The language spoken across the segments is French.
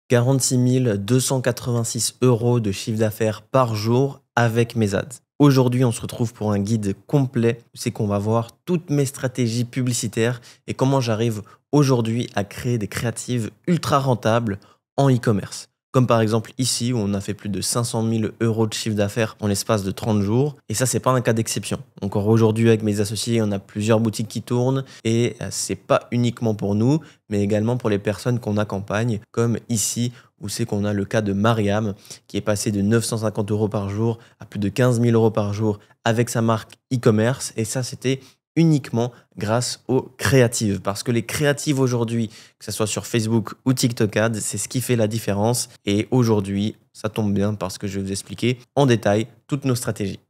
46 286 € de chiffre d'affaires par jour avec mes ads. Aujourd'hui, on se retrouve pour un guide complet. C'est qu'on va voir toutes mes stratégies publicitaires et comment j'arrive aujourd'hui à créer des créatives ultra rentables en e-commerce. Comme par exemple ici où on a fait plus de 500 000 € de chiffre d'affaires en l'espace de 30 jours. Et ça, c'est pas un cas d'exception. Encore aujourd'hui, avec mes associés, on a plusieurs boutiques qui tournent et c'est pas uniquement pour nous, mais également pour les personnes qu'on accompagne, comme ici où c'est qu'on a le cas de Mariam qui est passé de 950 € par jour à plus de 15 000 € par jour avec sa marque e-commerce. Et ça, c'était uniquement grâce aux créatives. Parce que les créatives aujourd'hui, que ce soit sur Facebook ou TikTok Ads, c'est ce qui fait la différence. Et aujourd'hui, ça tombe bien parce que je vais vous expliquer en détail toutes nos stratégies.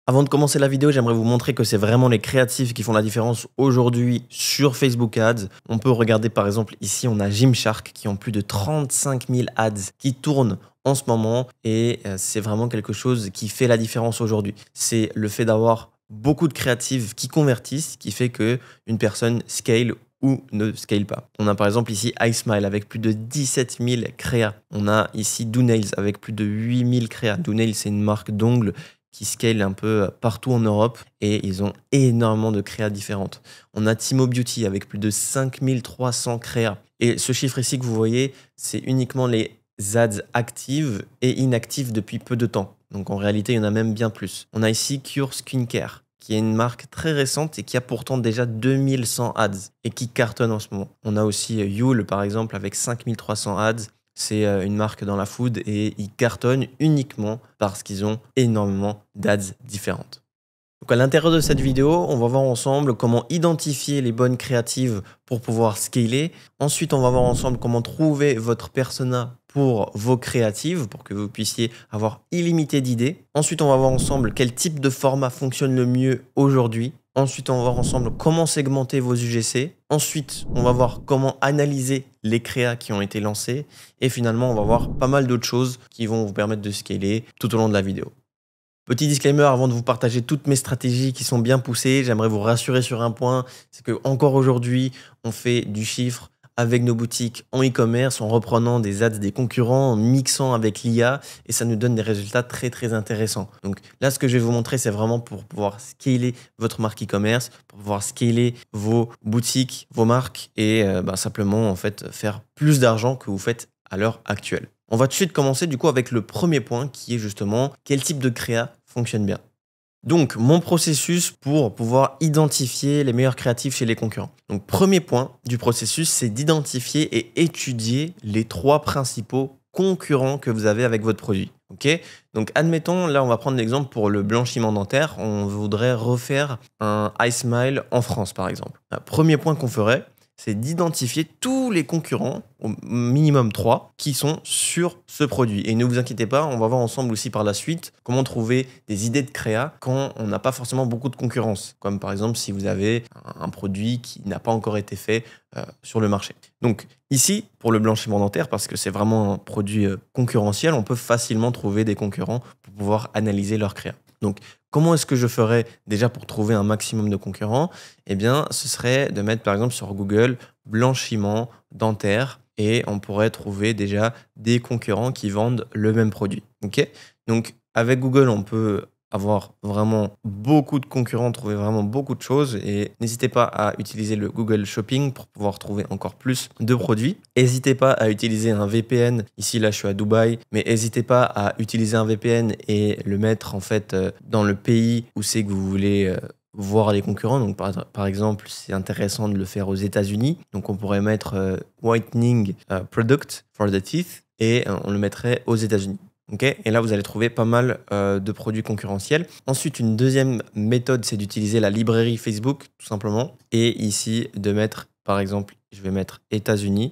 Avant de commencer la vidéo, j'aimerais vous montrer que c'est vraiment les créatifs qui font la différence aujourd'hui sur Facebook Ads. On peut regarder par exemple ici, on a Gymshark qui ont plus de 35 000 ads qui tournent en ce moment et c'est vraiment quelque chose qui fait la différence aujourd'hui. C'est le fait d'avoir beaucoup de créatives qui convertissent qui fait que une personne scale ou ne scale pas. On a par exemple ici iSmile avec plus de 17 000 créas. On a ici DoNails avec plus de 8 000 créas. DoNails, c'est une marque d'ongles qui scale un peu partout en Europe et ils ont énormément de créas différentes. On a Timo Beauty avec plus de 5 300 créas. Et ce chiffre ici que vous voyez, c'est uniquement les ads actives et inactives depuis peu de temps. Donc en réalité, il y en a même bien plus. On a ici Cure Skincare, qui est une marque très récente et qui a pourtant déjà 2100 ads et qui cartonne en ce moment. On a aussi Yule par exemple avec 5300 ads. C'est une marque dans la food et ils cartonnent uniquement parce qu'ils ont énormément d'ads différentes. Donc à l'intérieur de cette vidéo, on va voir ensemble comment identifier les bonnes créatives pour pouvoir scaler. Ensuite, on va voir ensemble comment trouver votre persona pour vos créatives, pour que vous puissiez avoir illimité d'idées. Ensuite, on va voir ensemble quel type de format fonctionne le mieux aujourd'hui. Ensuite, on va voir ensemble comment segmenter vos UGC. Ensuite, on va voir comment analyser les créas qui ont été lancés. Et finalement, on va voir pas mal d'autres choses qui vont vous permettre de scaler tout au long de la vidéo. Petit disclaimer avant de vous partager toutes mes stratégies qui sont bien poussées, j'aimerais vous rassurer sur un point, c'est que encore aujourd'hui, on fait du chiffre avec nos boutiques en e-commerce, en reprenant des ads des concurrents, en mixant avec l'IA et ça nous donne des résultats très intéressants. Donc là, ce que je vais vous montrer, c'est vraiment pour pouvoir scaler votre marque e-commerce, pour pouvoir scaler vos boutiques, vos marques et simplement en fait faire plus d'argent que vous faites à l'heure actuelle. On va tout de suite commencer du coup avec le premier point qui est justement quel type de créa fonctionne bien. Donc mon processus pour pouvoir identifier les meilleurs créatifs chez les concurrents. Donc premier point du processus, c'est d'identifier et étudier les 3 principaux concurrents que vous avez avec votre produit. Ok, donc admettons, là on va prendre l'exemple pour le blanchiment dentaire, on voudrait refaire un iSmile en France par exemple. Premier point qu'on ferait, c'est d'identifier tous les concurrents, au minimum 3, qui sont sur ce produit. Et ne vous inquiétez pas, on va voir ensemble aussi par la suite comment trouver des idées de créa quand on n'a pas forcément beaucoup de concurrence. Comme par exemple si vous avez un produit qui n'a pas encore été fait sur le marché. Donc ici, pour le blanchiment dentaire, parce que c'est vraiment un produit concurrentiel, on peut facilement trouver des concurrents pour pouvoir analyser leur créa. Donc, comment est-ce que je ferais déjà pour trouver un maximum de concurrents? Eh bien, ce serait de mettre par exemple sur Google blanchiment dentaire et on pourrait trouver déjà des concurrents qui vendent le même produit. Ok? Donc, avec Google, on peut avoir vraiment beaucoup de concurrents, trouver vraiment beaucoup de choses et n'hésitez pas à utiliser le Google Shopping pour pouvoir trouver encore plus de produits. N'hésitez pas à utiliser un VPN. Ici, là, je suis à Dubaï, mais n'hésitez pas à utiliser un VPN et le mettre en fait dans le pays où c'est que vous voulez voir les concurrents. Donc, par exemple, c'est intéressant de le faire aux États-Unis. Donc, on pourrait mettre Whitening Product for the Teeth et on le mettrait aux États-Unis. Okay, et là, vous allez trouver pas mal de produits concurrentiels. Ensuite, une deuxième méthode, c'est d'utiliser la librairie Facebook, tout simplement. Et ici, de mettre, par exemple, je vais mettre États-Unis.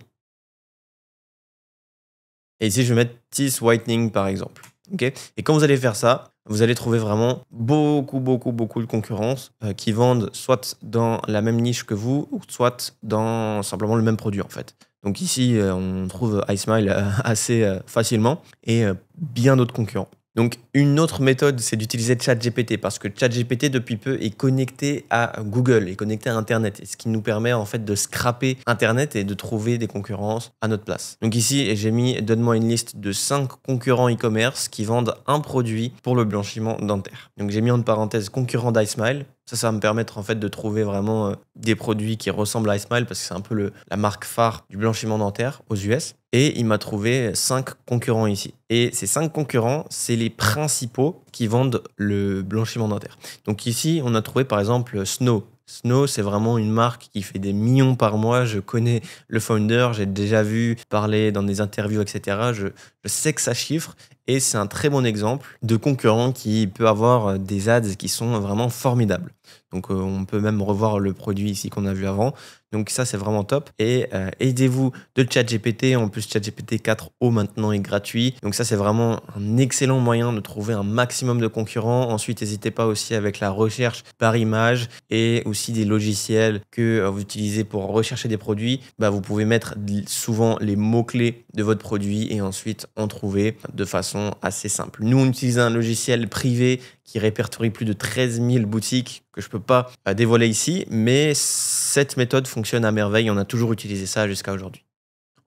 Et ici, je vais mettre Teeth Whitening, par exemple. Okay, et quand vous allez faire ça, vous allez trouver vraiment beaucoup de concurrence qui vendent soit dans la même niche que vous, ou soit dans simplement le même produit, en fait. Donc ici, on trouve iSmile assez facilement et bien d'autres concurrents. Donc, une autre méthode, c'est d'utiliser ChatGPT parce que ChatGPT, depuis peu, est connecté à Google, est connecté à Internet, et ce qui nous permet en fait de scraper Internet et de trouver des concurrences à notre place. Donc ici, j'ai mis, donne-moi une liste de 5 concurrents e-commerce qui vendent un produit pour le blanchiment dentaire. Donc j'ai mis en parenthèse concurrent d'iSmile. Ça va me permettre en fait de trouver vraiment des produits qui ressemblent à iSmile parce que c'est un peu la marque phare du blanchiment dentaire aux US. Et il m'a trouvé 5 concurrents ici. Et ces 5 concurrents, c'est les principaux qui vendent le blanchiment dentaire. Donc ici, on a trouvé par exemple Snow. Snow, c'est vraiment une marque qui fait des millions par mois. Je connais le founder, j'ai déjà vu parler dans des interviews, etc. Je sais que ça chiffre et c'est un très bon exemple de concurrent qui peut avoir des ads qui sont vraiment formidables. Donc on peut même revoir le produit ici qu'on a vu avant. Donc ça, c'est vraiment top. Et aidez-vous de ChatGPT. En plus, ChatGPT 4o maintenant est gratuit. Donc ça, c'est vraiment un excellent moyen de trouver un maximum de concurrents. Ensuite, n'hésitez pas aussi avec la recherche par image et aussi des logiciels que vous utilisez pour rechercher des produits. Vous pouvez mettre souvent les mots-clés de votre produit et ensuite en trouver de façon assez simple. Nous, on utilise un logiciel privé qui répertorie plus de 13 000 boutiques que je ne peux pas dévoiler ici, mais cette méthode fonctionne à merveille. On a toujours utilisé ça jusqu'à aujourd'hui.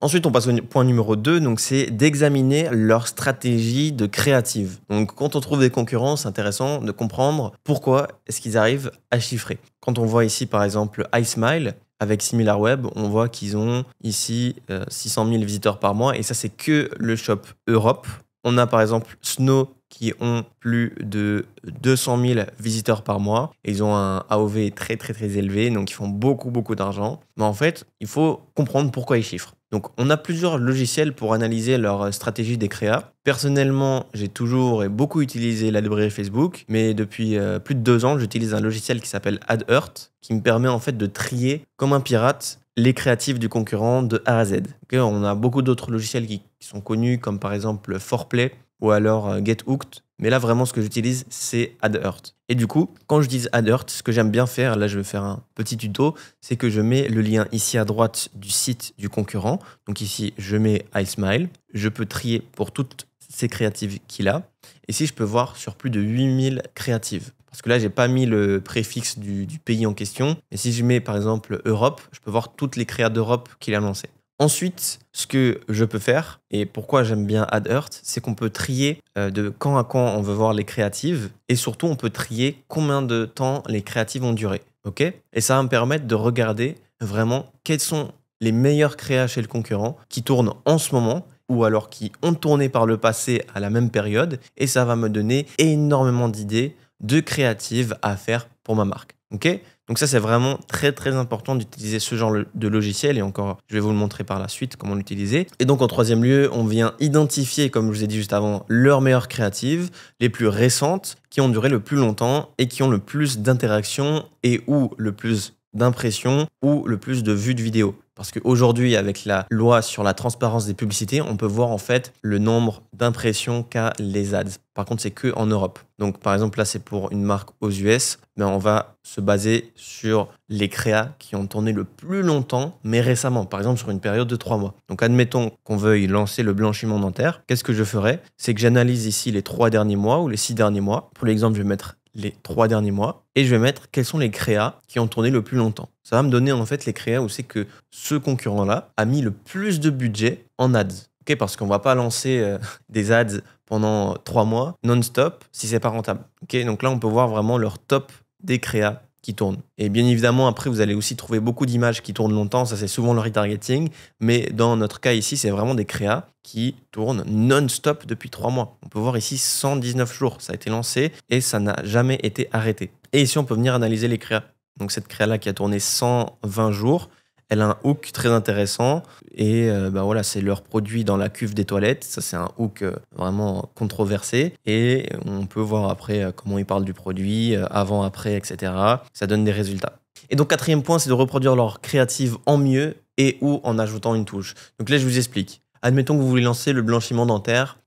Ensuite, on passe au point numéro 2, donc c'est d'examiner leur stratégie de créative. Donc, quand on trouve des concurrents, c'est intéressant de comprendre pourquoi est-ce qu'ils arrivent à chiffrer. Quand on voit ici, par exemple, iSmile, avec SimilarWeb, on voit qu'ils ont ici 600 000 visiteurs par mois, et ça, c'est que le shop Europe. On a par exemple Snow qui ont plus de 200 000 visiteurs par mois. Ils ont un AOV très très très élevé, donc ils font beaucoup d'argent. Mais en fait, il faut comprendre pourquoi ils chiffrent. Donc on a plusieurs logiciels pour analyser leur stratégie des créas. Personnellement, j'ai toujours et beaucoup utilisé la librairie Facebook, mais depuis plus de 2 ans, j'utilise un logiciel qui s'appelle AdEarth, qui me permet en fait de trier comme un pirate les créatifs du concurrent de A à Z. Okay, on a beaucoup d'autres logiciels qui sont connus, comme par exemple 4Play ou alors GetHooked. Mais là, vraiment, ce que j'utilise, c'est AdEarth. Et du coup, quand je dis AdEarth, ce que j'aime bien faire, là, je vais faire un petit tuto, c'est que je mets le lien ici à droite du site du concurrent. Donc ici, je mets iSmile. Je peux trier pour toutes ces créatives qu'il a. Et ici, je peux voir sur plus de 8000 créatives. Parce que là, j'ai pas mis le préfixe du pays en question. Mais si je mets, par exemple, Europe, je peux voir toutes les créas d'Europe qu'il a lancées. Ensuite, ce que je peux faire, et pourquoi j'aime bien AdEarth, c'est qu'on peut trier de quand à quand on veut voir les créatives, et surtout on peut trier combien de temps les créatives ont duré. Okay, et ça va me permettre de regarder vraiment quels sont les meilleurs créas chez le concurrent qui tournent en ce moment, ou alors qui ont tourné par le passé à la même période, et ça va me donner énormément d'idées de créatives à faire pour ma marque. Okay, donc ça, c'est vraiment très très important d'utiliser ce genre de logiciel, et encore, je vais vous le montrer par la suite comment l'utiliser. Et donc en troisième lieu, on vient identifier, comme je vous ai dit juste avant, leurs meilleures créatives, les plus récentes, qui ont duré le plus longtemps et qui ont le plus d'interactions et ou le plus d'impressions ou le plus de vues de vidéos. Parce qu'aujourd'hui, avec la loi sur la transparence des publicités, on peut voir en fait le nombre d'impressions qu'a les ads. Par contre, c'est que en Europe. Donc, par exemple, là, c'est pour une marque aux US. Mais on va se baser sur les créas qui ont tourné le plus longtemps, mais récemment. Par exemple, sur une période de 3 mois. Donc, admettons qu'on veuille lancer le blanchiment dentaire. Qu'est-ce que je ferais? C'est que j'analyse ici les 3 derniers mois ou les 6 derniers mois. Pour l'exemple, je vais mettre les 3 derniers mois et je vais mettre quels sont les créas qui ont tourné le plus longtemps. Ça va me donner en fait les créas où c'est que ce concurrent-là a mis le plus de budget en ads. Okay, parce qu'on ne va pas lancer des ads pendant 3 mois non-stop si c'est pas rentable. Okay, donc là, on peut voir vraiment leur top des créas qui tournent. Et bien évidemment, après, vous allez aussi trouver beaucoup d'images qui tournent longtemps. Ça, c'est souvent le retargeting. Mais dans notre cas ici, c'est vraiment des créas qui tournent non-stop depuis 3 mois. On peut voir ici 119 jours. Ça a été lancé et ça n'a jamais été arrêté. Et ici, on peut venir analyser les créas. Donc cette créa-là qui a tourné 120 jours, elle a un hook très intéressant et voilà, c'est leur produit dans la cuve des toilettes. Ça, c'est un hook vraiment controversé et on peut voir après comment ils parlent du produit, avant, après, etc. Ça donne des résultats. Et donc, 4e point, c'est de reproduire leur créative en mieux et ou en ajoutant une touche. Donc là, je vous explique. Admettons que vous voulez lancer le blanchiment dentaire,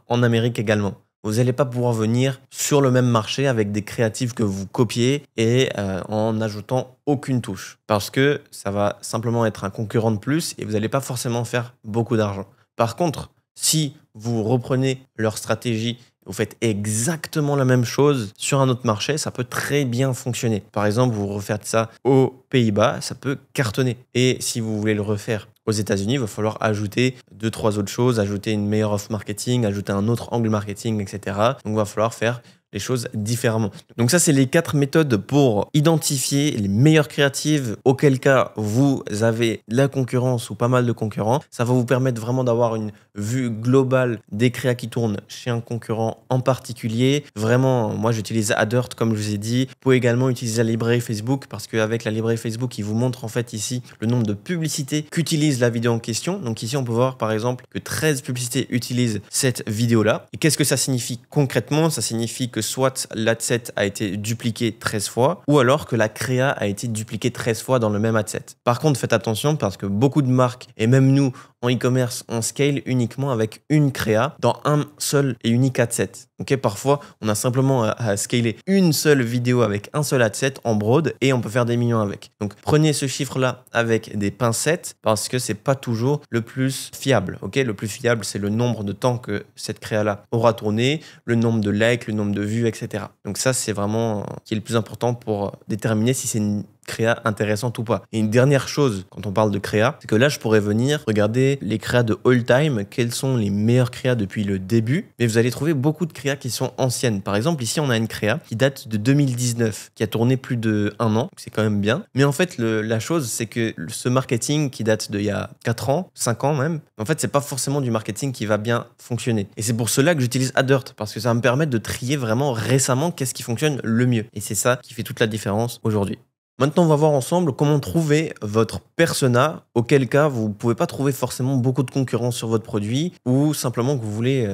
en Amérique également. Vous n'allez pas pouvoir venir sur le même marché avec des créatives que vous copiez et en n'ajoutant aucune touche. Parce que ça va simplement être un concurrent de plus et vous n'allez pas forcément faire beaucoup d'argent. Par contre, si vous reprenez leur stratégie vous faites exactement la même chose sur un autre marché, ça peut très bien fonctionner. Par exemple, vous refaites ça aux Pays-Bas, ça peut cartonner. Et si vous voulez le refaire aux États-Unis, il va falloir ajouter 2-3 autres choses, ajouter une meilleure offre marketing, ajouter un autre angle marketing, etc. Donc, il va falloir faire les choses différemment. Donc ça, c'est les 4 méthodes pour identifier les meilleures créatives, auquel cas vous avez la concurrence ou pas mal de concurrents. Ça va vous permettre vraiment d'avoir une vue globale des créas qui tournent chez un concurrent en particulier. Vraiment, moi j'utilise Adert comme je vous ai dit. Vous pouvez également utiliser la librairie Facebook parce qu'avec la librairie Facebook, il vous montre en fait ici le nombre de publicités qu'utilise la vidéo en question. Donc ici, on peut voir par exemple que 13 publicités utilisent cette vidéo-là. Et qu'est-ce que ça signifie concrètement? Ça signifie que soit l'adset a été dupliqué 13 fois ou alors que la créa a été dupliquée 13 fois dans le même adset. Par contre, faites attention parce que beaucoup de marques et même nous en e-commerce, on scale uniquement avec une créa dans un seul et unique adset. Okay, parfois, on a simplement à scaler une seule vidéo avec un seul adset en broad et on peut faire des millions avec. Donc, prenez ce chiffre-là avec des pincettes parce que c'est pas toujours le plus fiable. Okay, le plus fiable, c'est le nombre de temps que cette créa-là aura tourné, le nombre de likes, le nombre de vues, etc. Donc ça, c'est vraiment ce qui est le plus important pour déterminer si c'est une créa intéressante ou pas. Et une dernière chose, quand on parle de créa, c'est que là, je pourrais venir regarder les créas de all time, quelles sont les meilleures créas depuis le début, mais vous allez trouver beaucoup de créas qui sont anciennes. Par exemple, ici, on a une créa qui date de 2019, qui a tourné plus de 1 an, c'est quand même bien. Mais en fait, la chose, c'est que ce marketing qui date d'il y a 4 ans, 5 ans même, en fait, c'est pas forcément du marketing qui va bien fonctionner. Et c'est pour cela que j'utilise Adert, parce que ça va me permettre de trier vraiment récemment qu'est-ce qui fonctionne le mieux. Et c'est ça qui fait toute la différence aujourd'hui. Maintenant, on va voir ensemble comment trouver votre persona, auquel cas vous ne pouvez pas trouver forcément beaucoup de concurrence sur votre produit ou simplement que vous voulez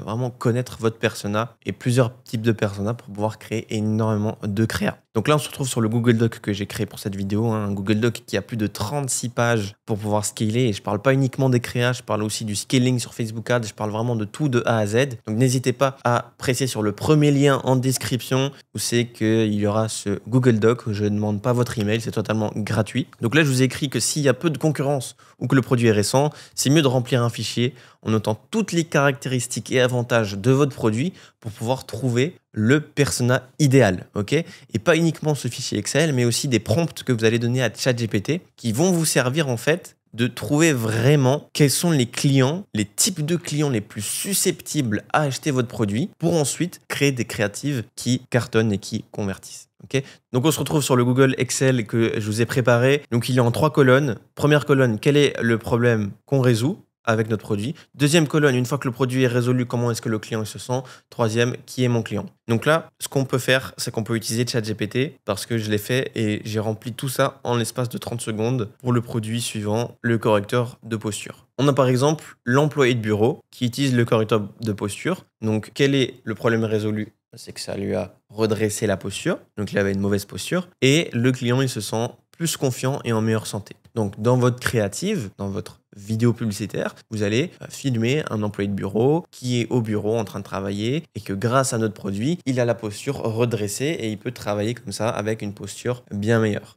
vraiment connaître votre persona et plusieurs types de personas pour pouvoir créer énormément de créas. Donc là, on se retrouve sur le Google Doc que j'ai créé pour cette vidéo, un Google Doc qui a plus de 36 pages pour pouvoir scaler. Et je parle pas uniquement des créas, je parle aussi du scaling sur Facebook Ads, je parle vraiment de tout de A à Z. Donc n'hésitez pas à presser sur le premier lien en description où c'est qu'il y aura ce Google Doc. Je ne demande pas votre email, c'est totalement gratuit. Donc là, je vous ai écrit que s'il y a peu de concurrence ou que le produit est récent, c'est mieux de remplir un fichier en notant toutes les caractéristiques et avantages de votre produit pour pouvoir trouver le persona idéal, ok? Et pas uniquement ce fichier Excel, mais aussi des prompts que vous allez donner à ChatGPT qui vont vous servir en fait de trouver vraiment quels sont les clients, les types de clients les plus susceptibles à acheter votre produit pour ensuite créer des créatives qui cartonnent et qui convertissent. Okay, donc on se retrouve sur le Google Excel que je vous ai préparé. Donc il est en 3 colonnes. Première colonne, quel est le problème qu'on résout avec notre produit. Deuxième colonne, une fois que le produit est résolu, comment est-ce que le client se sent. Troisième, qui est mon client. Donc là, ce qu'on peut faire, c'est qu'on peut utiliser ChatGPT parce que je l'ai fait et j'ai rempli tout ça en l'espace de 30 secondes pour le produit suivant, le correcteur de posture. On a par exemple l'employé de bureau qui utilise le correcteur de posture. Donc quel est le problème résolu? C'est que ça lui a redressé la posture, donc il avait une mauvaise posture, et le client il se sent plus confiant et en meilleure santé. Donc dans votre créative, dans votre vidéo publicitaire, vous allez filmer un employé de bureau qui est au bureau en train de travailler et que grâce à notre produit, il a la posture redressée et il peut travailler comme ça avec une posture bien meilleure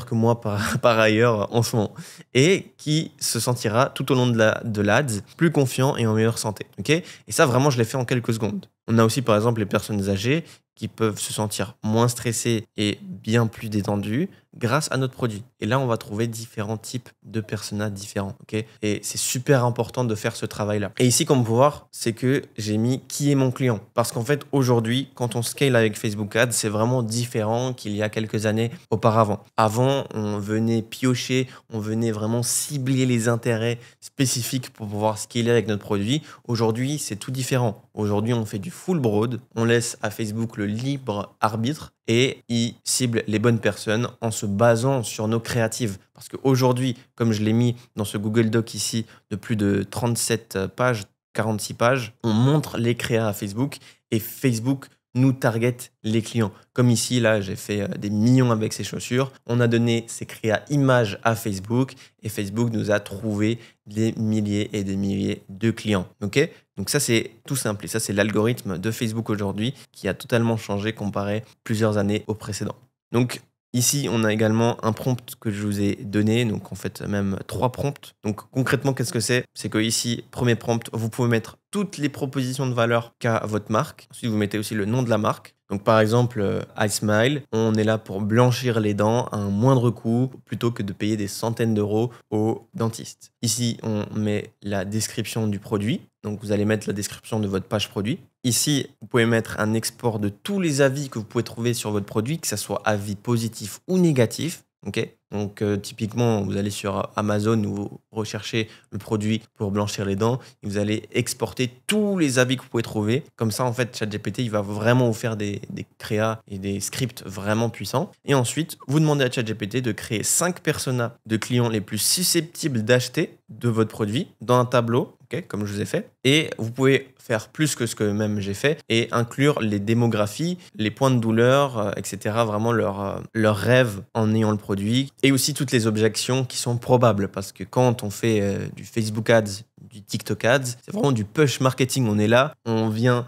que moi par ailleurs en ce moment, et qui se sentira tout au long de l'ADS plus confiant et en meilleure santé. Okay, et ça vraiment je l'ai fait en quelques secondes. On a aussi par exemple les personnes âgées qui peuvent se sentir moins stressées et bien plus détendues grâce à notre produit. Et là, on va trouver différents types de personas différents. Okay, et c'est super important de faire ce travail-là. Et ici, comme vous pouvez voir, c'est que j'ai mis qui est mon client. Parce qu'en fait, aujourd'hui, quand on scale avec Facebook Ads, c'est vraiment différent qu'il y a quelques années auparavant. Avant, on venait piocher, on venait vraiment cibler les intérêts spécifiques pour pouvoir scaler avec notre produit. Aujourd'hui, c'est tout différent. Aujourd'hui, on fait du full broad. On laisse à Facebook le libre arbitre et il cible les bonnes personnes en se basant sur nos créatives. Parce qu'aujourd'hui, comme je l'ai mis dans ce Google Doc ici de plus de 37 pages, 46 pages, on montre les créas à Facebook et Facebook nous target les clients. Comme ici, là, j'ai fait des millions avec ces chaussures. On a donné ces créas images à Facebook et Facebook nous a trouvé des milliers et des milliers de clients. Okay, donc ça, c'est tout simple. Et ça, c'est l'algorithme de Facebook aujourd'hui qui a totalement changé comparé plusieurs années au précédent. Donc, Ici, on a également un prompt que je vous ai donné, donc en fait même 3 prompts. Donc concrètement, qu'est-ce que c'est? C'est que ici, premier prompt, vous pouvez mettre toutes les propositions de valeur qu'a votre marque. Ensuite, vous mettez aussi le nom de la marque. Donc par exemple, iSmile, on est là pour blanchir les dents à un moindre coût plutôt que de payer des centaines d'euros au dentiste. Ici, on met la description du produit. Donc vous allez mettre la description de votre page produit. Ici, vous pouvez mettre un export de tous les avis que vous pouvez trouver sur votre produit, que ce soit avis positifs ou négatifs. Okay, donc typiquement, vous allez sur Amazon où vous recherchez le produit pour blanchir les dents et vous allez exporter tous les avis que vous pouvez trouver. Comme ça, en fait, ChatGPT, il va vraiment vous faire des créas et des scripts vraiment puissants. Et ensuite, vous demandez à ChatGPT de créer 5 personas de clients les plus susceptibles d'acheter de votre produit dans un tableau. Okay, comme je vous ai fait. Et vous pouvez faire plus que ce que même j'ai fait et inclure les démographies, les points de douleur, etc. Vraiment leurs rêves en ayant le produit. Et aussi toutes les objections qui sont probables. Parce que quand on fait du Facebook Ads, du TikTok Ads, c'est vraiment du push marketing. On est là, on vient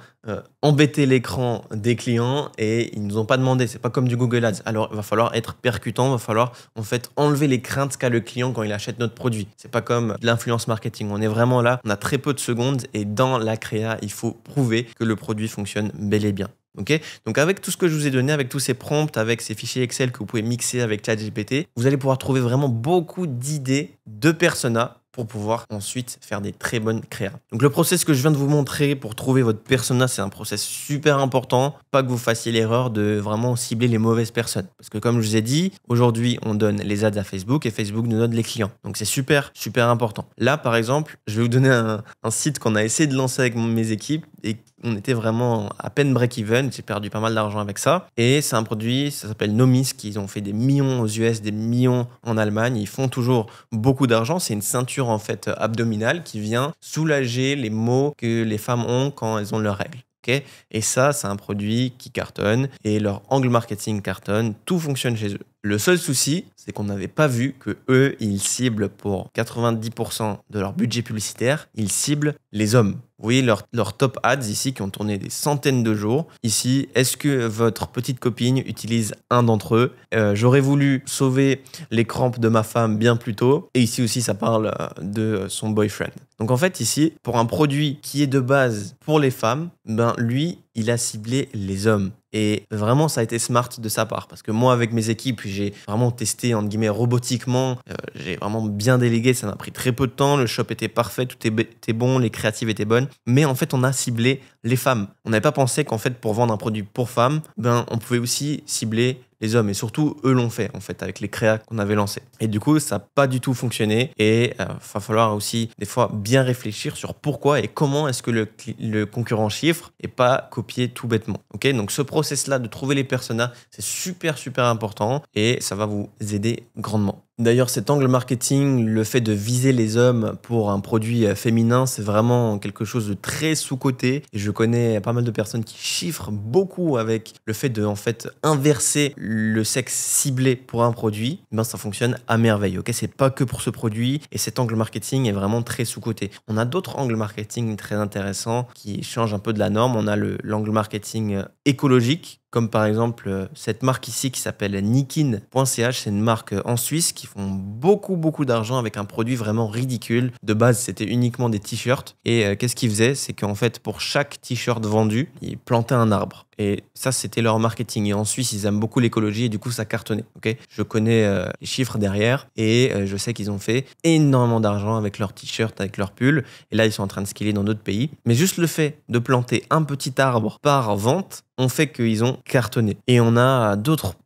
embêter l'écran des clients et ils nous ont pas demandé. C'est pas comme du Google Ads. Alors il va falloir être percutant, il va falloir en fait enlever les craintes qu'a le client quand il achète notre produit. C'est pas comme de l'influence marketing. On est vraiment là, on a très peu de secondes et dans la créa, il faut prouver que le produit fonctionne bel et bien. Okay, donc avec tout ce que je vous ai donné, avec tous ces prompts, avec ces fichiers Excel que vous pouvez mixer avec ChatGPT, vous allez pouvoir trouver vraiment beaucoup d'idées de personas pour pouvoir ensuite faire des très bonnes créas. Donc le process que je viens de vous montrer pour trouver votre persona, c'est un process super important. Pas que vous fassiez l'erreur de vraiment cibler les mauvaises personnes. Parce que comme je vous ai dit, aujourd'hui, on donne les ads à Facebook et Facebook nous donne les clients. Donc c'est super, super important. Là, par exemple, je vais vous donner un site qu'on a essayé de lancer avec mes équipes et on était vraiment à peine break-even. J'ai perdu pas mal d'argent avec ça. Et c'est un produit, ça s'appelle Nomis, qui ont fait des millions aux US, des millions en Allemagne. Ils font toujours beaucoup d'argent. C'est une ceinture en fait abdominale qui vient soulager les maux que les femmes ont quand elles ont leurs règles. Okay, et ça, c'est un produit qui cartonne et leur angle marketing cartonne. Tout fonctionne chez eux. Le seul souci, c'est qu'on n'avait pas vu que eux, ils ciblent pour 90% de leur budget publicitaire, ils ciblent les hommes. Vous voyez leurs top ads ici qui ont tourné des centaines de jours. Ici, est-ce que votre petite copine utilise un d'entre eux? J'aurais voulu sauver les crampes de ma femme bien plus tôt. Et ici aussi, ça parle de son boyfriend. Donc en fait, ici, pour un produit qui est de base pour les femmes, ben lui, il a ciblé les hommes. Et vraiment, ça a été smart de sa part. Parce que moi, avec mes équipes, j'ai vraiment testé, entre guillemets, robotiquement. J'ai vraiment bien délégué. Ça m'a pris très peu de temps. Le shop était parfait. Tout était bon. Les créatives étaient bonnes. Mais en fait, on a ciblé les femmes. On n'avait pas pensé qu'en fait, pour vendre un produit pour femmes, ben, on pouvait aussi cibler les hommes. Et surtout, eux l'ont fait, en fait, avec les créas qu'on avait lancés. Et du coup, ça n'a pas du tout fonctionné. Et il va falloir aussi, des fois, bien réfléchir sur pourquoi et comment est-ce que le concurrent chiffre et pas copier tout bêtement. Okay, donc, ce process-là de trouver les personas, c'est super, super important et ça va vous aider grandement. D'ailleurs, cet angle marketing, le fait de viser les hommes pour un produit féminin, c'est vraiment quelque chose de très sous-coté. Et je connais pas mal de personnes qui chiffrent beaucoup avec le fait de en fait inverser le sexe ciblé pour un produit. Ben, ça fonctionne à merveille. Okay, c'est pas que pour ce produit et cet angle marketing est vraiment très sous-coté. On a d'autres angles marketing très intéressants qui changent un peu de la norme. On a l'angle marketing écologique. Comme par exemple cette marque ici qui s'appelle Nikin.ch, c'est une marque en Suisse qui font beaucoup d'argent avec un produit vraiment ridicule. De base, c'était uniquement des t-shirts. Et qu'est-ce qu'ils faisaient? C'est qu'en fait, pour chaque t-shirt vendu, ils plantaient un arbre. Et ça, c'était leur marketing. Et en Suisse, ils aiment beaucoup l'écologie et du coup, ça cartonnait. Okay, je connais les chiffres derrière et je sais qu'ils ont fait énormément d'argent avec leurs t-shirts, avec leurs pulls. Et là, ils sont en train de scaler dans d'autres pays. Mais juste le fait de planter un petit arbre par vente, on fait qu'ils ont cartonné. Et on a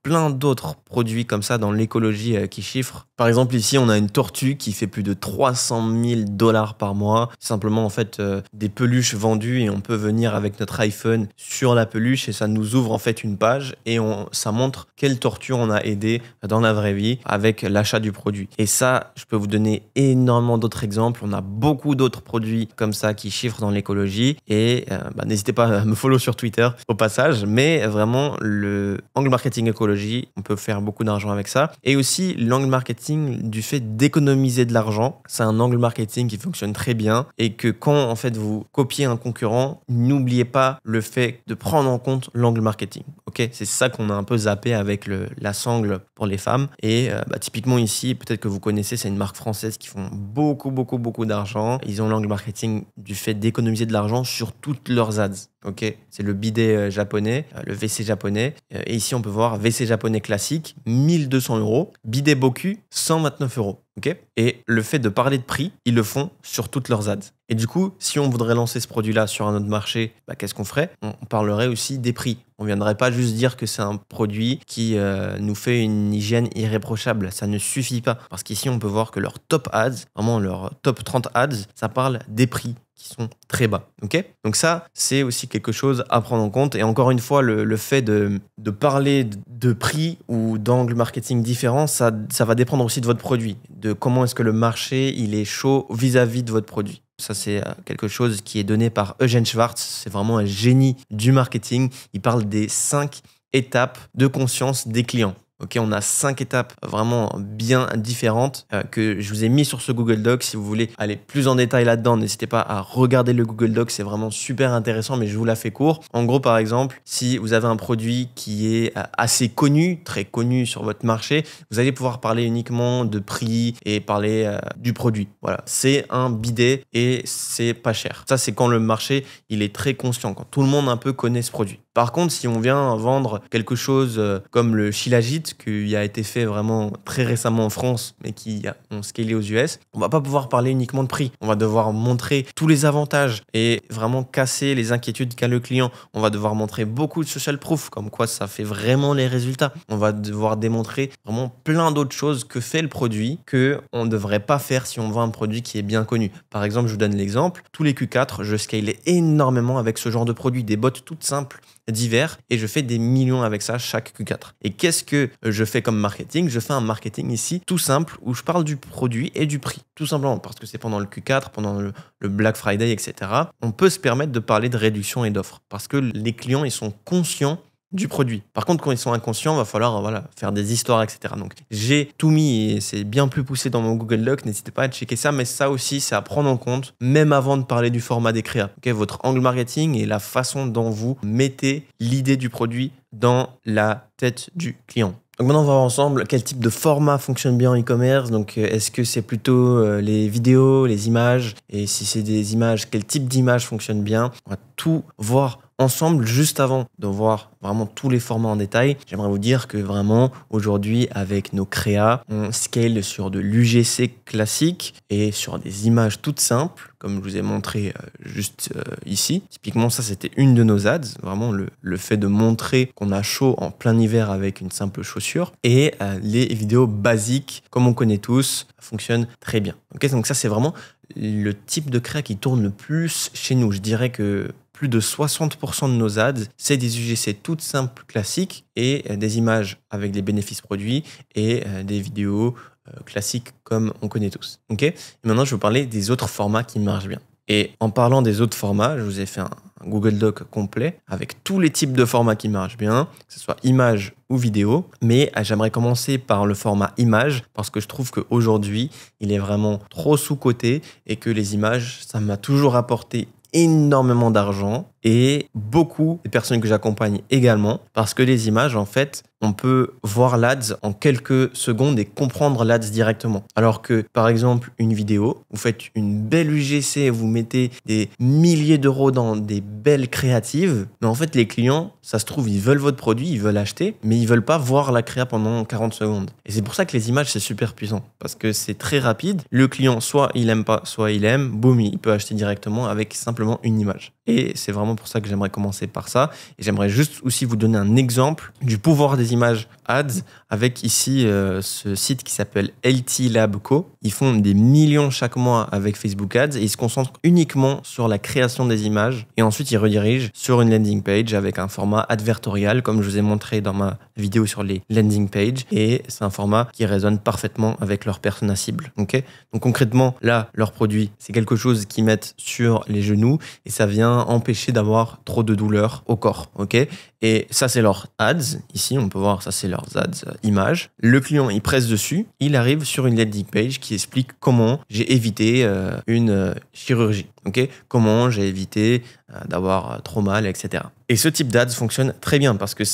plein d'autres produits comme ça dans l'écologie qui chiffrent. Par exemple, ici, on a une tortue qui fait plus de 300 000 $ par mois. Simplement, en fait, des peluches vendues et on peut venir avec notre iPhone sur la peluche et ça nous ouvre en fait une page et ça montre quelle tortue on a aidé dans la vraie vie avec l'achat du produit. Et ça, je peux vous donner énormément d'autres exemples. On a beaucoup d'autres produits comme ça qui chiffrent dans l'écologie et n'hésitez pas à me follow sur Twitter au passage. montage, mais vraiment le angle marketing écologie, on peut faire beaucoup d'argent avec ça. Et aussi l'angle marketing du fait d'économiser de l'argent. C'est un angle marketing qui fonctionne très bien et que quand en fait vous copiez un concurrent, n'oubliez pas le fait de prendre en compte l'angle marketing. Ok, c'est ça qu'on a un peu zappé avec la sangle pour les femmes. Et typiquement ici, peut-être que vous connaissez, c'est une marque française qui font beaucoup d'argent. Ils ont l'angle marketing du fait d'économiser de l'argent sur toutes leurs ads. Ok, c'est le bidet japonais, le WC japonais. Et ici, on peut voir WC japonais classique, 1200 €. Bidet Boku, 129 €. Ok, et le fait de parler de prix, ils le font sur toutes leurs ads. Et du coup, si on voudrait lancer ce produit-là sur un autre marché, qu'est-ce qu'on ferait? On parlerait aussi des prix. On ne viendrait pas juste dire que c'est un produit qui nous fait une hygiène irréprochable. Ça ne suffit pas. Parce qu'ici, on peut voir que leurs top ads, vraiment leurs top 30 ads, ça parle des prix qui sont très bas. Okay, donc ça, c'est aussi quelque chose à prendre en compte. Et encore une fois, le fait de parler de prix ou d'angle marketing différents, ça va dépendre aussi de votre produit, de comment est-ce que le marché il est chaud vis-à-vis de votre produit. Ça, c'est quelque chose qui est donné par Eugène Schwartz. C'est vraiment un génie du marketing. Il parle des 5 étapes de conscience des clients. Ok, on a 5 étapes vraiment bien différentes que je vous ai mis sur ce Google Doc. Si vous voulez aller plus en détail là-dedans, n'hésitez pas à regarder le Google Doc. C'est vraiment super intéressant, mais je vous la fais court. En gros, par exemple, si vous avez un produit qui est assez connu, très connu sur votre marché, vous allez pouvoir parler uniquement de prix et parler du produit. Voilà, c'est un bidet et c'est pas cher. Ça, c'est quand le marché il est très conscient, quand tout le monde un peu connaît ce produit. Par contre, si on vient vendre quelque chose comme le Shilajit, qui a été fait vraiment très récemment en France, mais qui ont scalé aux US, on va pas pouvoir parler uniquement de prix. On va devoir montrer tous les avantages et vraiment casser les inquiétudes qu'a le client. On va devoir montrer beaucoup de social proof, comme quoi ça fait vraiment les résultats. On va devoir démontrer vraiment plein d'autres choses que fait le produit que on ne devrait pas faire si on vend un produit qui est bien connu. Par exemple, je vous donne l'exemple. Tous les Q4, je scalais énormément avec ce genre de produit, des bots toutes simples, divers, et je fais des millions avec ça chaque Q4. Et qu'est-ce que je fais comme marketing? Je fais un marketing ici tout simple où je parle du produit et du prix. Tout simplement parce que c'est pendant le Q4, pendant le Black Friday, etc. On peut se permettre de parler de réduction et d'offres parce que les clients, ils sont conscients du produit. Par contre, quand ils sont inconscients, il va falloir faire des histoires, etc. Donc, j'ai tout mis et c'est bien plus poussé dans mon Google Doc. N'hésitez pas à checker ça, mais ça aussi, c'est à prendre en compte, même avant de parler du format des créas. Okay, votre angle marketing et la façon dont vous mettez l'idée du produit dans la tête du client. Donc maintenant, on va voir ensemble quel type de format fonctionne bien en e-commerce. Donc, est-ce que c'est plutôt les vidéos, les images? Et si c'est des images, quel type d'image fonctionne bien? On va tout voir ensemble juste avant de voir vraiment tous les formats en détail. J'aimerais vous dire que vraiment aujourd'hui avec nos créas, on scale sur de l'UGC classique et sur des images toutes simples comme je vous ai montré juste ici. Typiquement ça c'était une de nos ads, vraiment le fait de montrer qu'on a chaud en plein hiver avec une simple chaussure et les vidéos basiques comme on connaît tous fonctionnent très bien. Okay, donc ça c'est vraiment le type de créa qui tourne le plus chez nous. Je dirais que plus de 60% de nos ads, c'est des UGC toutes simples classiques et des images avec des bénéfices produits et des vidéos classiques comme on connaît tous. Okay, et maintenant, je vais vous parler des autres formats qui marchent bien. Et en parlant des autres formats, je vous ai fait un Google Doc complet avec tous les types de formats qui marchent bien, que ce soit image ou vidéo. Mais j'aimerais commencer par le format image parce que je trouve qu'aujourd'hui, il est vraiment trop sous-coté et que les images, ça m'a toujours apporté énormément d'argent et beaucoup de personnes que j'accompagne également parce que les images, en fait, on peut voir l'ADS en quelques secondes et comprendre l'ADS directement. Alors que, par exemple, une vidéo, vous faites une belle UGC, vous mettez des milliers d'euros dans des belles créatives, mais en fait, les clients, ça se trouve, ils veulent votre produit, ils veulent acheter, mais ils veulent pas voir la créa pendant 40 secondes. Et c'est pour ça que les images, c'est super puissant parce que c'est très rapide. Le client, soit il aime pas, soit il aime, boum, il peut acheter directement avec simplement une image. Et c'est vraiment pour ça que j'aimerais commencer par ça. Et j'aimerais juste aussi vous donner un exemple du pouvoir des images ads avec ici ce site qui s'appelle LT Lab Co. Ils font des millions chaque mois avec Facebook Ads et ils se concentrent uniquement sur la création des images et ensuite ils redirigent sur une landing page avec un format advertorial comme je vous ai montré dans ma vidéo sur les landing pages et c'est un format qui résonne parfaitement avec leur persona cible. Okay, donc concrètement, là, leur produit, c'est quelque chose qu'ils mettent sur les genoux et ça vient empêcher d'avoir trop de douleur au corps. Okay, et ça, c'est leurs ads. Ici, on peut voir, ça, c'est leurs ads images. Le client, il presse dessus, il arrive sur une landing page qui explique comment j'ai évité une chirurgie. Okay, comment j'ai évité d'avoir trop mal, etc. Et ce type d'ads fonctionne très bien parce que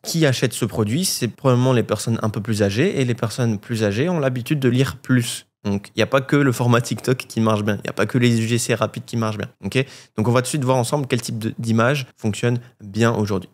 qui achète ce produit, c'est probablement les personnes un peu plus âgées et les personnes plus âgées ont l'habitude de lire plus. Donc, il n'y a pas que le format TikTok qui marche bien. Il n'y a pas que les UGC rapides qui marchent bien. Okay, donc, on va tout de suite voir ensemble quel type d'image fonctionne bien aujourd'hui.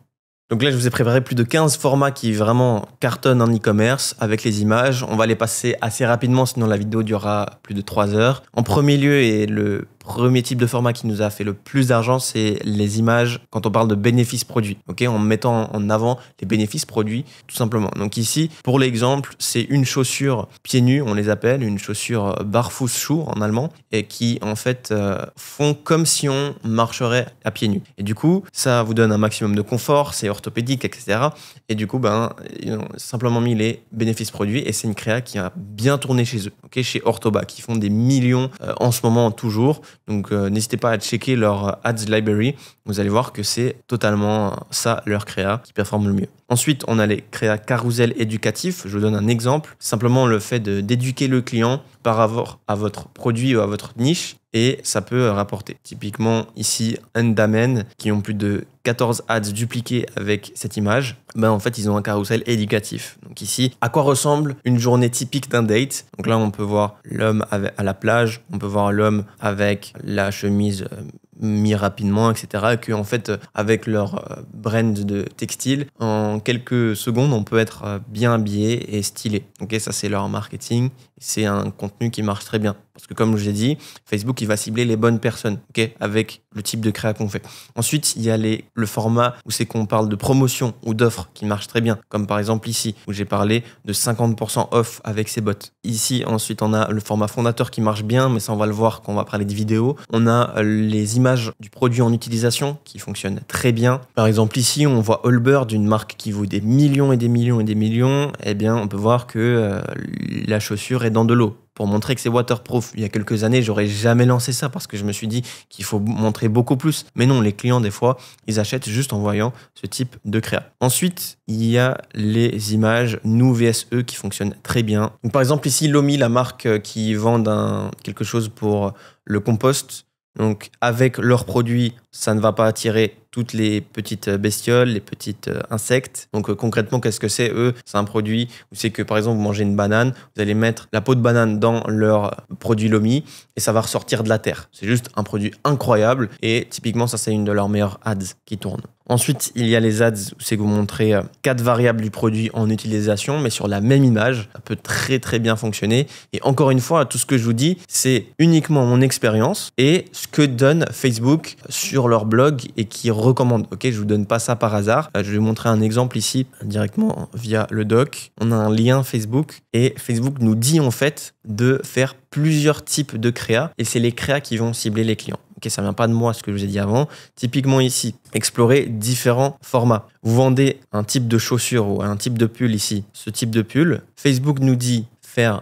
Donc là, je vous ai préparé plus de 15 formats qui vraiment cartonnent en e-commerce avec les images. On va les passer assez rapidement, sinon la vidéo durera plus de 3 heures. En premier lieu, et le premier type de format qui nous a fait le plus d'argent, c'est les images quand on parle de bénéfices produits. Okay, en mettant en avant les bénéfices produits, tout simplement. Donc ici, pour l'exemple, c'est une chaussure pieds nus, on les appelle, une chaussure Barfußschuh en allemand, et qui en fait font comme si on marcherait à pieds nus. Et du coup, ça vous donne un maximum de confort, c'est orthopédique, etc. Et du coup, ils ont simplement mis les bénéfices produits et c'est une créa qui a bien tourné chez eux, okay, chez Orthoba, qui font des millions en ce moment toujours. Donc, n'hésitez pas à checker leur Ads Library. Vous allez voir que c'est totalement ça, leur créa, qui performe le mieux. Ensuite, on a les créas carousel éducatifs. Je vous donne un exemple. Simplement le fait d'éduquer le client par rapport à votre produit ou à votre niche et ça peut rapporter. Typiquement, ici, Undamen, qui ont plus de 14 ads dupliqués avec cette image, en fait, ils ont un carousel éducatif. Donc ici, à quoi ressemble une journée typique d'un date? Donc là, on peut voir l'homme à la plage, on peut voir l'homme avec la chemise mis rapidement, etc. Et qu'en fait, avec leur brand de textile, en quelques secondes, on peut être bien habillé et stylé. Okay, ça, c'est leur marketing. C'est un contenu qui marche très bien. Parce que comme je l'ai dit, Facebook, il va cibler les bonnes personnes, okay, avec le type de créa qu'on fait. Ensuite, il y a le format où c'est qu'on parle de promotion ou d'offres qui marche très bien. Comme par exemple ici, où j'ai parlé de 50% off avec ces bots. Ici, ensuite, on a le format fondateur qui marche bien, mais ça, on va le voir quand on va parler de vidéos. On a les images du produit en utilisation qui fonctionnent très bien. Par exemple, ici, on voit Allbirds, une marque qui vaut des millions et des millions et des millions. Eh bien, on peut voir que la chaussure est dans de l'eau. Pour montrer que c'est waterproof. Il y a quelques années, j'aurais jamais lancé ça parce que je me suis dit qu'il faut montrer beaucoup plus. Mais non, les clients, des fois, ils achètent juste en voyant ce type de créa. Ensuite, il y a les images nous VSE qui fonctionnent très bien. Donc, par exemple, ici, Lomi, la marque qui vend quelque chose pour le compost. Donc, avec leurs produits, ça ne va pas attirer toutes les petites bestioles, les petits insectes. Donc, concrètement, qu'est-ce que c'est? Eux, c'est un produit où c'est que, par exemple, vous mangez une banane, vous allez mettre la peau de banane dans leur produit Lomi et ça va ressortir de la terre. C'est juste un produit incroyable et typiquement, ça, c'est une de leurs meilleures ads qui tournent. Ensuite, il y a les ads où c'est que vous montrez 4 variables du produit en utilisation, mais sur la même image. Ça peut très, très bien fonctionner. Et encore une fois, tout ce que je vous dis, c'est uniquement mon expérience et ce que donne Facebook sur leur blog et qui recommande. Ok, je vous donne pas ça par hasard. Je vais vous montrer un exemple ici directement via le doc. On a un lien Facebook et Facebook nous dit en fait de faire plusieurs types de créas et c'est les créas qui vont cibler les clients. Ok, ça vient pas de moi, ce que je vous ai dit avant. Typiquement ici, explorer différents formats. Vous vendez un type de chaussure ou un type de pull ici. Ce type de pull, Facebook nous dit faire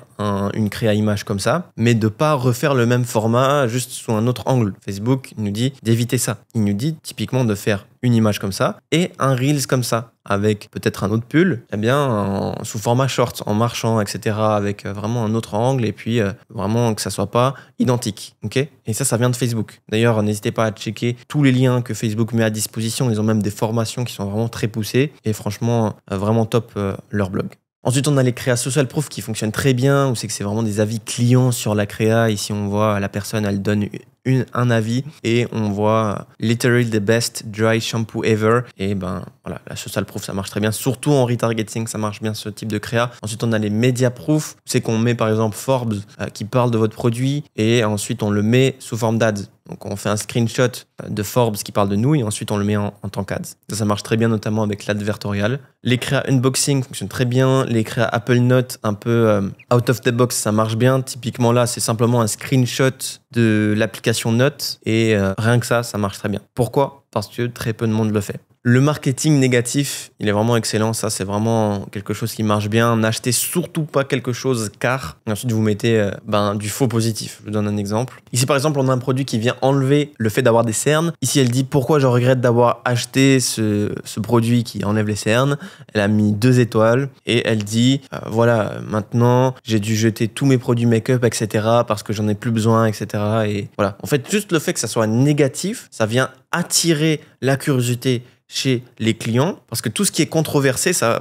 une créa image comme ça, mais de pas refaire le même format juste sous un autre angle. Facebook nous dit d'éviter ça. Il nous dit typiquement de faire une image comme ça et un Reels comme ça, avec peut-être un autre pull, sous format short, en marchant, etc., avec vraiment un autre angle et puis vraiment que ça soit pas identique. Okay, et ça vient de Facebook. D'ailleurs, n'hésitez pas à checker tous les liens que Facebook met à disposition. Ils ont même des formations qui sont vraiment très poussées et franchement, vraiment top leur blog. Ensuite, on a les créas social proof qui fonctionnent très bien, où c'est que c'est vraiment des avis clients sur la créa. Ici, on voit la personne, elle donne un avis et on voit literally the best dry shampoo ever. Et voilà, la social proof, ça marche très bien. Surtout en retargeting, ça marche bien ce type de créa. Ensuite, on a les media proof. C'est qu'on met par exemple Forbes qui parle de votre produit et ensuite on le met sous forme d'ads. Donc on fait un screenshot de Forbes qui parle de nous et ensuite on le met en tant qu'ads. Ça marche très bien, notamment avec l'advertorial. Les créas unboxing fonctionnent très bien. Les créas Apple Note un peu out of the box, ça marche bien. Typiquement là, c'est simplement un screenshot de l'application Note et rien que ça marche très bien. Pourquoi ? Parce que très peu de monde le fait. Le marketing négatif, il est vraiment excellent. Ça, c'est vraiment quelque chose qui marche bien. N'achetez surtout pas quelque chose car. Et ensuite, vous mettez du faux positif. Je vous donne un exemple. Ici, par exemple, on a un produit qui vient enlever le fait d'avoir des cernes. Ici, elle dit pourquoi je regrette d'avoir acheté ce produit qui enlève les cernes. Elle a mis 2 étoiles et elle dit voilà, maintenant, j'ai dû jeter tous mes produits make-up, etc. parce que j'en ai plus besoin, etc. Et voilà. En fait, juste le fait que ça soit négatif, ça vient attirer la curiosité chez les clients, parce que tout ce qui est controversé, ça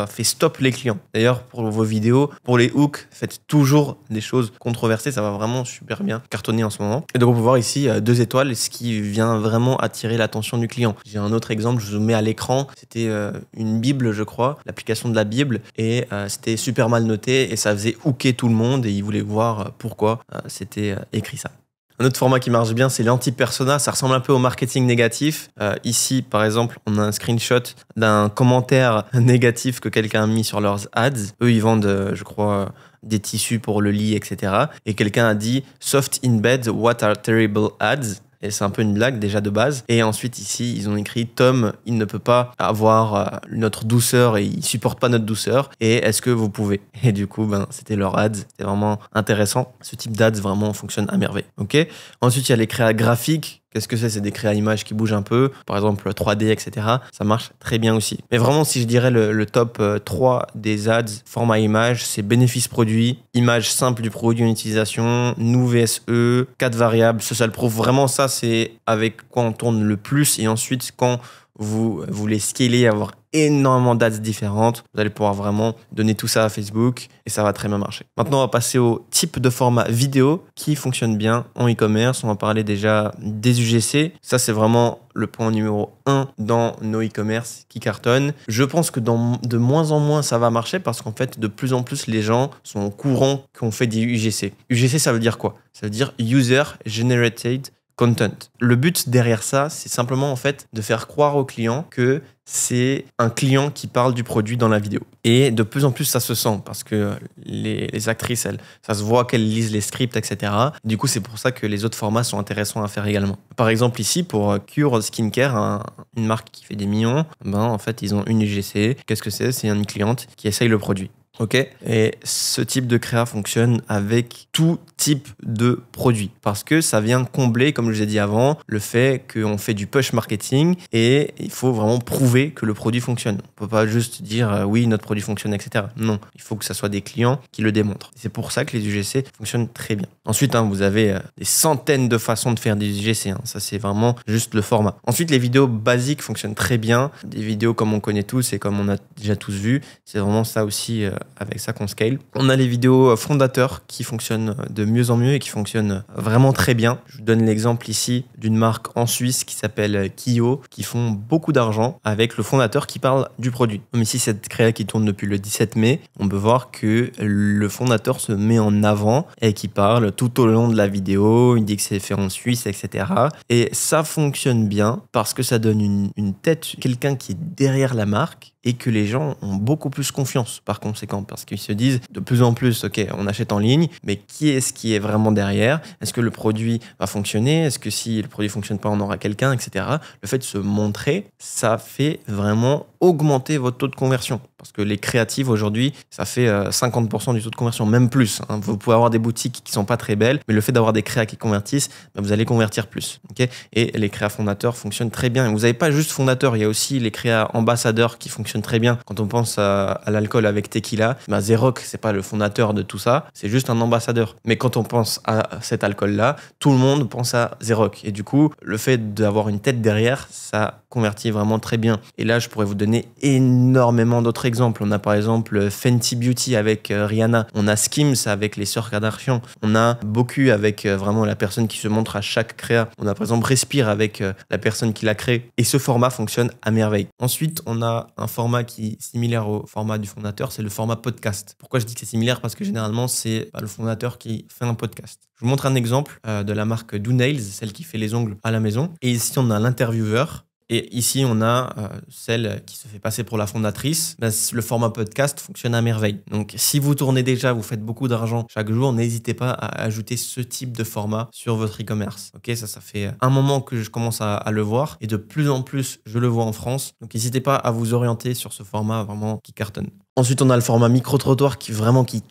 fait stop les clients. D'ailleurs, pour vos vidéos, pour les hooks, faites toujours des choses controversées, ça va vraiment super bien cartonner en ce moment. Et donc on peut voir ici 2 étoiles, ce qui vient vraiment attirer l'attention du client. J'ai un autre exemple, je vous mets à l'écran, c'était une Bible, je crois, l'application de la Bible, et c'était super mal noté, et ça faisait hooker tout le monde, et ils voulaient voir pourquoi c'était écrit ça. Un autre format qui marche bien, c'est l'anti-persona. Ça ressemble un peu au marketing négatif. Ici, par exemple, on a un screenshot d'un commentaire négatif que quelqu'un a mis sur leurs ads. Eux, ils vendent, je crois, des tissus pour le lit, etc. Et quelqu'un a dit « Soft in bed, what are terrible ads ?» Et c'est un peu une blague déjà de base. Et ensuite ici, ils ont écrit « Tom, il ne peut pas avoir notre douceur et il supporte pas notre douceur. Et est-ce que vous pouvez ?» Et du coup, c'était leur ads. C'était vraiment intéressant. Ce type d'ads vraiment fonctionne à merveille. Okay. Ensuite, il y a les créas graphiques. Qu'est-ce que c'est ? C'est des créas images qui bougent un peu, par exemple 3D, etc. Ça marche très bien aussi. Mais vraiment, si je dirais le top 3 des ads, format image, c'est bénéfice produit, image simple du produit en utilisation, nous VSE, 4 variables, social proof. Vraiment, ça, c'est avec quoi on tourne le plus. Et ensuite, quand vous voulez scaler, avoir énormément d'ads différentes, vous allez pouvoir vraiment donner tout ça à Facebook et ça va très bien marcher. Maintenant, on va passer au type de format vidéo qui fonctionne bien en e-commerce. On va parler déjà des UGC. Ça, c'est vraiment le point numéro 1 dans nos e-commerce qui cartonnent. Je pense que de moins en moins, ça va marcher parce qu'en fait, de plus en plus, les gens sont au courant qu'on fait des UGC. UGC, ça veut dire quoi ? Ça veut dire User Generated Content. Le but derrière ça, c'est simplement en fait de faire croire au client que c'est un client qui parle du produit dans la vidéo. Et de plus en plus, ça se sent parce que les actrices, ça se voit qu'elles lisent les scripts, etc. Du coup, c'est pour ça que les autres formats sont intéressants à faire également. Par exemple, ici, pour Cure Skincare, une marque qui fait des millions, en fait, ils ont une UGC. Qu'est-ce que c'est ? C'est une cliente qui essaye le produit. Ok, et ce type de créa fonctionne avec tout type de produit parce que ça vient combler, comme je vous ai dit avant, le fait qu'on fait du push marketing et il faut vraiment prouver que le produit fonctionne. On peut pas juste dire oui, notre produit fonctionne, etc. Non, il faut que ça soit des clients qui le démontrent. C'est pour ça que les UGC fonctionnent très bien. Ensuite, vous avez des centaines de façons de faire des UGC. Ça, c'est vraiment juste le format. Ensuite, les vidéos basiques fonctionnent très bien. Des vidéos comme on connaît tous et comme on a déjà tous vu. C'est vraiment ça aussi. Avec ça qu'on scale. On a les vidéos fondateurs qui fonctionnent de mieux en mieux et qui fonctionnent vraiment très bien. Je vous donne l'exemple ici d'une marque en Suisse qui s'appelle Kio, qui font beaucoup d'argent avec le fondateur qui parle du produit. Comme ici, cette créa qui tourne depuis le 17 mai, on peut voir que le fondateur se met en avant et qui parle tout au long de la vidéo. Il dit que c'est fait en Suisse, etc. Et ça fonctionne bien parce que ça donne une tête, quelqu'un qui est derrière la marque et que les gens ont beaucoup plus confiance par conséquent parce qu'ils se disent de plus en plus, ok, on achète en ligne, mais qui est-ce qui est vraiment derrière ? Est-ce que le produit va fonctionner ? Est-ce que si le produit ne fonctionne pas, on aura quelqu'un, etc. Le fait de se montrer, ça fait vraiment augmenter votre taux de conversion. Parce que les créatives aujourd'hui, ça fait 50% du taux de conversion, même plus. Vous pouvez avoir des boutiques qui sont pas très belles, mais le fait d'avoir des créas qui convertissent, vous allez convertir plus. Okay, et les créas fondateurs fonctionnent très bien. Et vous n'avez pas juste fondateurs, il y a aussi les créas ambassadeurs qui fonctionnent très bien. Quand on pense à l'alcool avec Tequila, Zeroc, c'est pas le fondateur de tout ça, c'est juste un ambassadeur. Mais quand on pense à cet alcool-là, tout le monde pense à Zeroc. Et du coup, le fait d'avoir une tête derrière, ça convertit vraiment très bien. Et là, je pourrais vous donner énormément d'autres exemples. exemples. On a par exemple Fenty Beauty avec Rihanna. On a Skims avec les sœurs Kardashian. On a Boku avec vraiment la personne qui se montre à chaque créa. On a par exemple Respire avec la personne qui l'a créé. Et ce format fonctionne à merveille. Ensuite, on a un format qui est similaire au format du fondateur, c'est le format podcast. Pourquoi je dis que c'est similaire? Parce que généralement, c'est le fondateur qui fait un podcast. Je vous montre un exemple de la marque Do Nails, celle qui fait les ongles à la maison. Et ici, on a l'intervieweur. Et ici, on a celle qui se fait passer pour la fondatrice. Le format podcast fonctionne à merveille. Donc, si vous tournez déjà, vous faites beaucoup d'argent chaque jour, n'hésitez pas à ajouter ce type de format sur votre e-commerce. Ok, ça fait un moment que je commence à le voir et de plus en plus, je le vois en France. Donc, n'hésitez pas à vous orienter sur ce format vraiment qui cartonne. Ensuite, on a le format micro-trottoir qui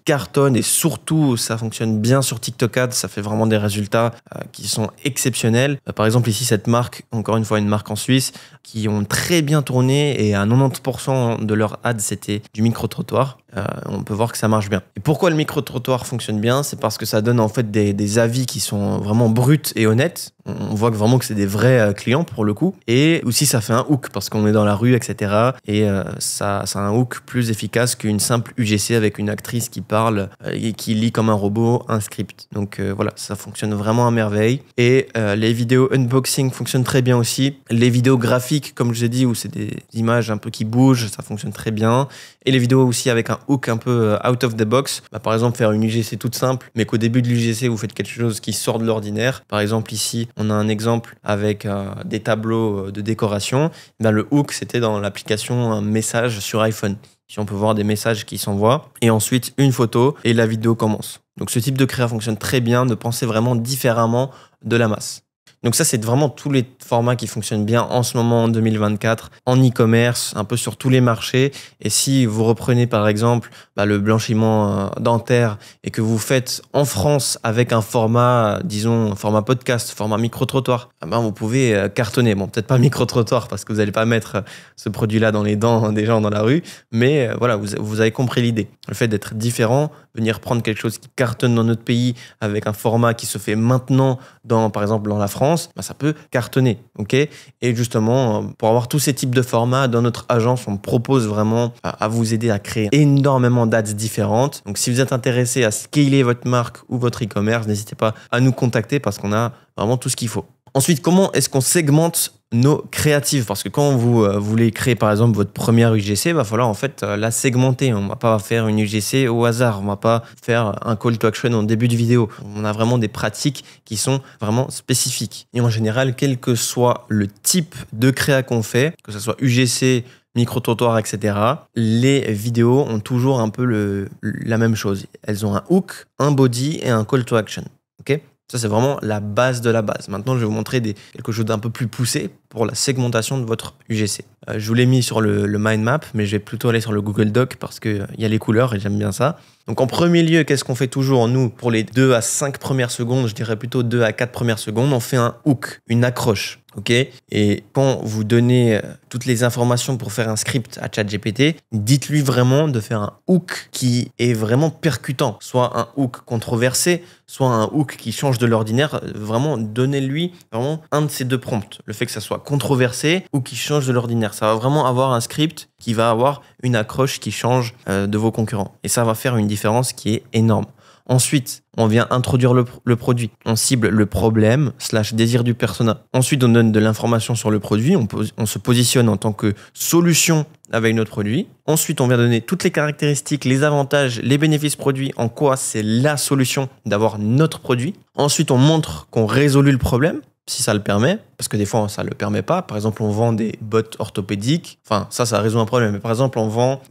cartonne et surtout, ça fonctionne bien sur TikTok Ads. Ça fait vraiment des résultats qui sont exceptionnels. Par exemple, ici, cette marque, encore une fois, une marque en Suisse, qui ont très bien tourné et à 90% de leurs ads, c'était du micro-trottoir. On peut voir que ça marche bien. Et pourquoi le micro-trottoir fonctionne bien? C'est parce que ça donne en fait des avis qui sont vraiment bruts et honnêtes. On voit vraiment que c'est des vrais clients pour le coup. Et aussi, ça fait un hook parce qu'on est dans la rue, etc. Et ça a un hook plus efficace qu'une simple UGC avec une actrice qui parle et qui lit comme un robot un script. Donc voilà, ça fonctionne vraiment à merveille. Et les vidéos unboxing fonctionnent très bien aussi. Les vidéos graphiques, comme je l'ai dit, où c'est des images un peu qui bougent, ça fonctionne très bien. Et les vidéos aussi avec un hook un peu out of the box. Par exemple, faire une UGC toute simple, mais qu'au début de l'UGC, vous faites quelque chose qui sort de l'ordinaire. Par exemple, ici, on a un exemple avec des tableaux de décoration. Le hook, c'était dans l'application message sur iPhone. Ici, on peut voir des messages qui s'envoient. Et ensuite, une photo et la vidéo commence. Donc, ce type de créa fonctionne très bien, de penser vraiment différemment de la masse. Donc ça, c'est vraiment tous les formats qui fonctionnent bien en ce moment en 2024, en e-commerce, un peu sur tous les marchés. Et si vous reprenez par exemple le blanchiment dentaire et que vous faites en France avec un format, disons, format podcast, format micro-trottoir, vous pouvez cartonner. Bon, peut-être pas micro-trottoir parce que vous n'allez pas mettre ce produit-là dans les dents des gens dans la rue, mais voilà, vous avez compris l'idée. Le fait d'être différent, venir prendre quelque chose qui cartonne dans notre pays avec un format qui se fait maintenant, par exemple dans la France, ça peut cartonner. Okay, et justement, pour avoir tous ces types de formats, dans notre agence, on propose vraiment à vous aider à créer énormément d'ads différentes. Donc, si vous êtes intéressé à scaler votre marque ou votre e-commerce, n'hésitez pas à nous contacter parce qu'on a vraiment tout ce qu'il faut. Ensuite, comment est-ce qu'on segmente nos créatives? Parce que quand vous voulez créer par exemple votre première UGC, il va falloir en fait la segmenter. On ne va pas faire une UGC au hasard. On ne va pas faire un call to action en début de vidéo. On a vraiment des pratiques qui sont vraiment spécifiques. Et en général, quel que soit le type de créa qu'on fait, que ce soit UGC, micro-trottoir, etc., les vidéos ont toujours un peu la même chose. Elles ont un hook, un body et un call to action. Okay, ça, c'est vraiment la base de la base. Maintenant, je vais vous montrer quelque chose d'un peu plus poussé pour la segmentation de votre UGC. Je vous l'ai mis sur le mind map, mais je vais plutôt aller sur le Google Doc parce qu'il y a les couleurs et j'aime bien ça. Donc, en premier lieu, qu'est-ce qu'on fait toujours, nous, pour les 2 à 5 premières secondes, je dirais plutôt 2 à 4 premières secondes, on fait un hook, une accroche. Okay, et quand vous donnez toutes les informations pour faire un script à ChatGPT, dites-lui vraiment de faire un hook qui est vraiment percutant, soit un hook controversé, soit un hook qui change de l'ordinaire. Vraiment, donnez-lui vraiment un de ces deux prompts. Le fait que ça soit controversé ou qui change de l'ordinaire. Ça va vraiment avoir un script qui va avoir une accroche qui change de vos concurrents. Et ça va faire une différence qui est énorme. Ensuite, on vient introduire le produit. On cible le problème / désir du persona. Ensuite, on donne de l'information sur le produit. On se positionne en tant que solution avec notre produit. Ensuite, on vient donner toutes les caractéristiques, les avantages, les bénéfices produits, en quoi c'est la solution d'avoir notre produit. Ensuite, on montre qu'on résout le problème, si ça le permet, parce que des fois, ça ne le permet pas. Par exemple, on vend des bottes orthopédiques. Enfin, ça résout un problème. Mais par exemple, on vend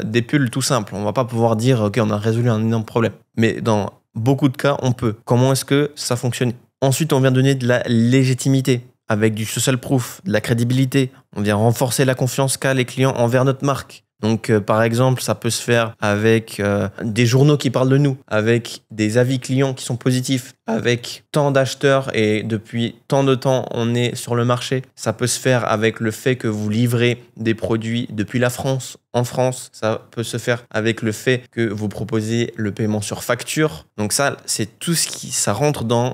des pulls tout simples. On ne va pas pouvoir dire, OK, on a résolu un énorme problème. Mais dans beaucoup de cas, on peut. Comment est-ce que ça fonctionne? Ensuite, on vient donner de la légitimité avec du social proof, de la crédibilité. On vient renforcer la confiance qu'a les clients envers notre marque. Donc, par exemple, ça peut se faire avec des journaux qui parlent de nous, avec des avis clients qui sont positifs, avec tant d'acheteurs et depuis tant de temps, on est sur le marché. Ça peut se faire avec le fait que vous livrez des produits depuis la France, en France. Ça peut se faire avec le fait que vous proposez le paiement sur facture. Donc ça, c'est tout ça rentre dans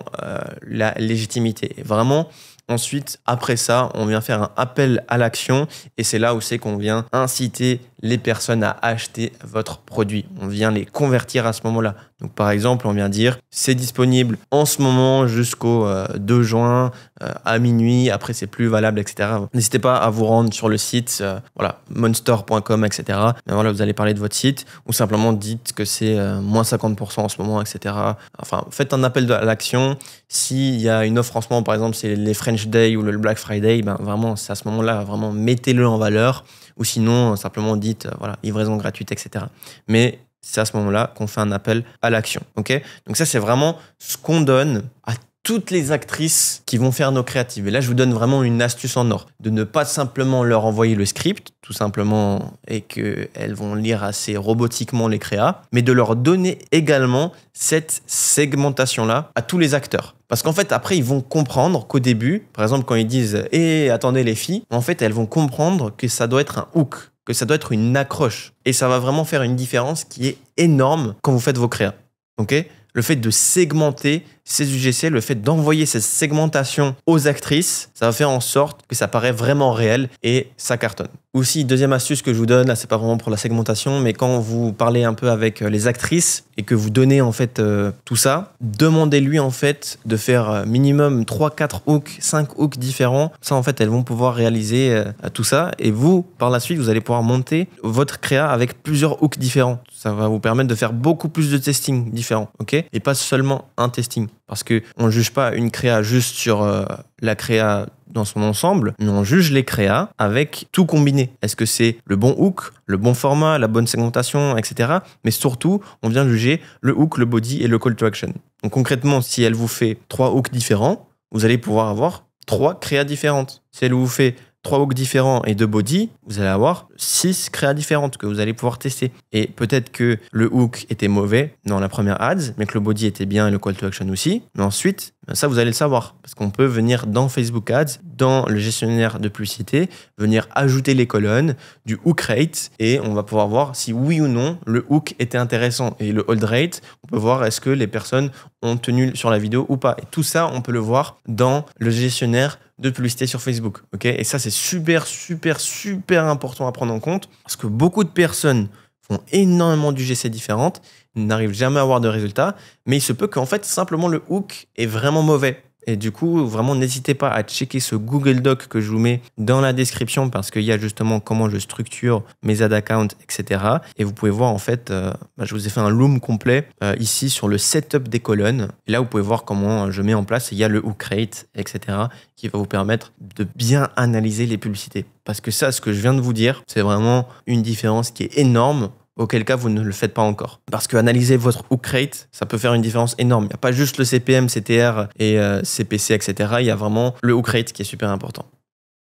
la légitimité. Et vraiment, ensuite, après ça, on vient faire un appel à l'action et c'est là où c'est qu'on vient inciter les personnes à acheter votre produit. On vient les convertir à ce moment-là. Donc par exemple, on vient dire c'est disponible en ce moment jusqu'au 2 juin à minuit. Après, c'est plus valable, etc. N'hésitez pas à vous rendre sur le site, voilà, monster.com, etc. Et voilà, vous allez parler de votre site ou simplement dites que c'est moins 50% en ce moment, etc. Enfin, faites un appel à l'action. S'il y a une offre en ce moment, par exemple, c'est les French Day ou le Black Friday, ben vraiment, c'est à ce moment-là, vraiment, mettez-le en valeur. Ou sinon, simplement dites, voilà, livraison gratuite, etc. Mais c'est à ce moment-là qu'on fait un appel à l'action. Okay, donc ça, c'est vraiment ce qu'on donne à toutes les actrices qui vont faire nos créatives. Et là, je vous donne vraiment une astuce en or. De ne pas simplement leur envoyer le script, tout simplement, et qu'elles vont lire assez robotiquement les créas, mais de leur donner également cette segmentation-là à tous les acteurs. Parce qu'en fait, après, ils vont comprendre qu'au début, par exemple, quand ils disent « Eh, attendez les filles », en fait, elles vont comprendre que ça doit être un hook, que ça doit être une accroche. Et ça va vraiment faire une différence qui est énorme quand vous faites vos créas. Ok ? Le fait de segmenter ces UGC, le fait d'envoyer cette segmentation aux actrices, ça va faire en sorte que ça paraît vraiment réel et ça cartonne. Aussi, deuxième astuce que je vous donne, là, c'est pas vraiment pour la segmentation, mais quand vous parlez un peu avec les actrices et que vous donnez en fait tout ça, demandez-lui en fait de faire minimum 3, 4 hooks, 5 hooks différents. Ça, en fait, elles vont pouvoir réaliser tout ça et vous, par la suite, vous allez pouvoir monter votre créa avec plusieurs hooks différents. Ça va vous permettre de faire beaucoup plus de testing différents, ok ? Et pas seulement un testing. Parce qu'on ne juge pas une créa juste sur la créa dans son ensemble, mais on juge les créas avec tout combiné. Est-ce que c'est le bon hook, le bon format, la bonne segmentation, etc. Mais surtout, on vient juger le hook, le body et le call to action. Donc concrètement, si elle vous fait 3 hooks différents, vous allez pouvoir avoir 3 créas différentes. Si elle vous fait 3 hooks différents et 2 body, vous allez avoir 6 créas différentes que vous allez pouvoir tester. Et peut-être que le hook était mauvais dans la première ads, mais que le body était bien et le call to action aussi. Mais ensuite, ça, vous allez le savoir. Parce qu'on peut venir dans Facebook Ads, dans le gestionnaire de publicité, venir ajouter les colonnes du hook rate et on va pouvoir voir si oui ou non le hook était intéressant. Et le hold rate, on peut voir est-ce que les personnes ont tenu sur la vidéo ou pas. Et tout ça, on peut le voir dans le gestionnaire de publicité sur Facebook. Okay, et ça, c'est super, super, super important à prendre en compte parce que beaucoup de personnes font énormément d'UGC différentes, n'arrivent jamais à avoir de résultats, mais il se peut qu'en fait, simplement le hook est vraiment mauvais. Et du coup, vraiment, n'hésitez pas à checker ce Google Doc que je vous mets dans la description parce qu'il y a justement comment je structure mes ad accounts, etc. Et vous pouvez voir, en fait, je vous ai fait un loom complet ici sur le setup des colonnes. Et là, vous pouvez voir comment je mets en place. Il y a le hook rate, etc. qui va vous permettre de bien analyser les publicités. Parce que ça, ce que je viens de vous dire, c'est vraiment une différence qui est énorme. Auquel cas, vous ne le faites pas encore. Parce que analyser votre hook rate, ça peut faire une différence énorme. Il n'y a pas juste le CPM, CTR et CPC, etc. Il y a vraiment le hook rate qui est super important.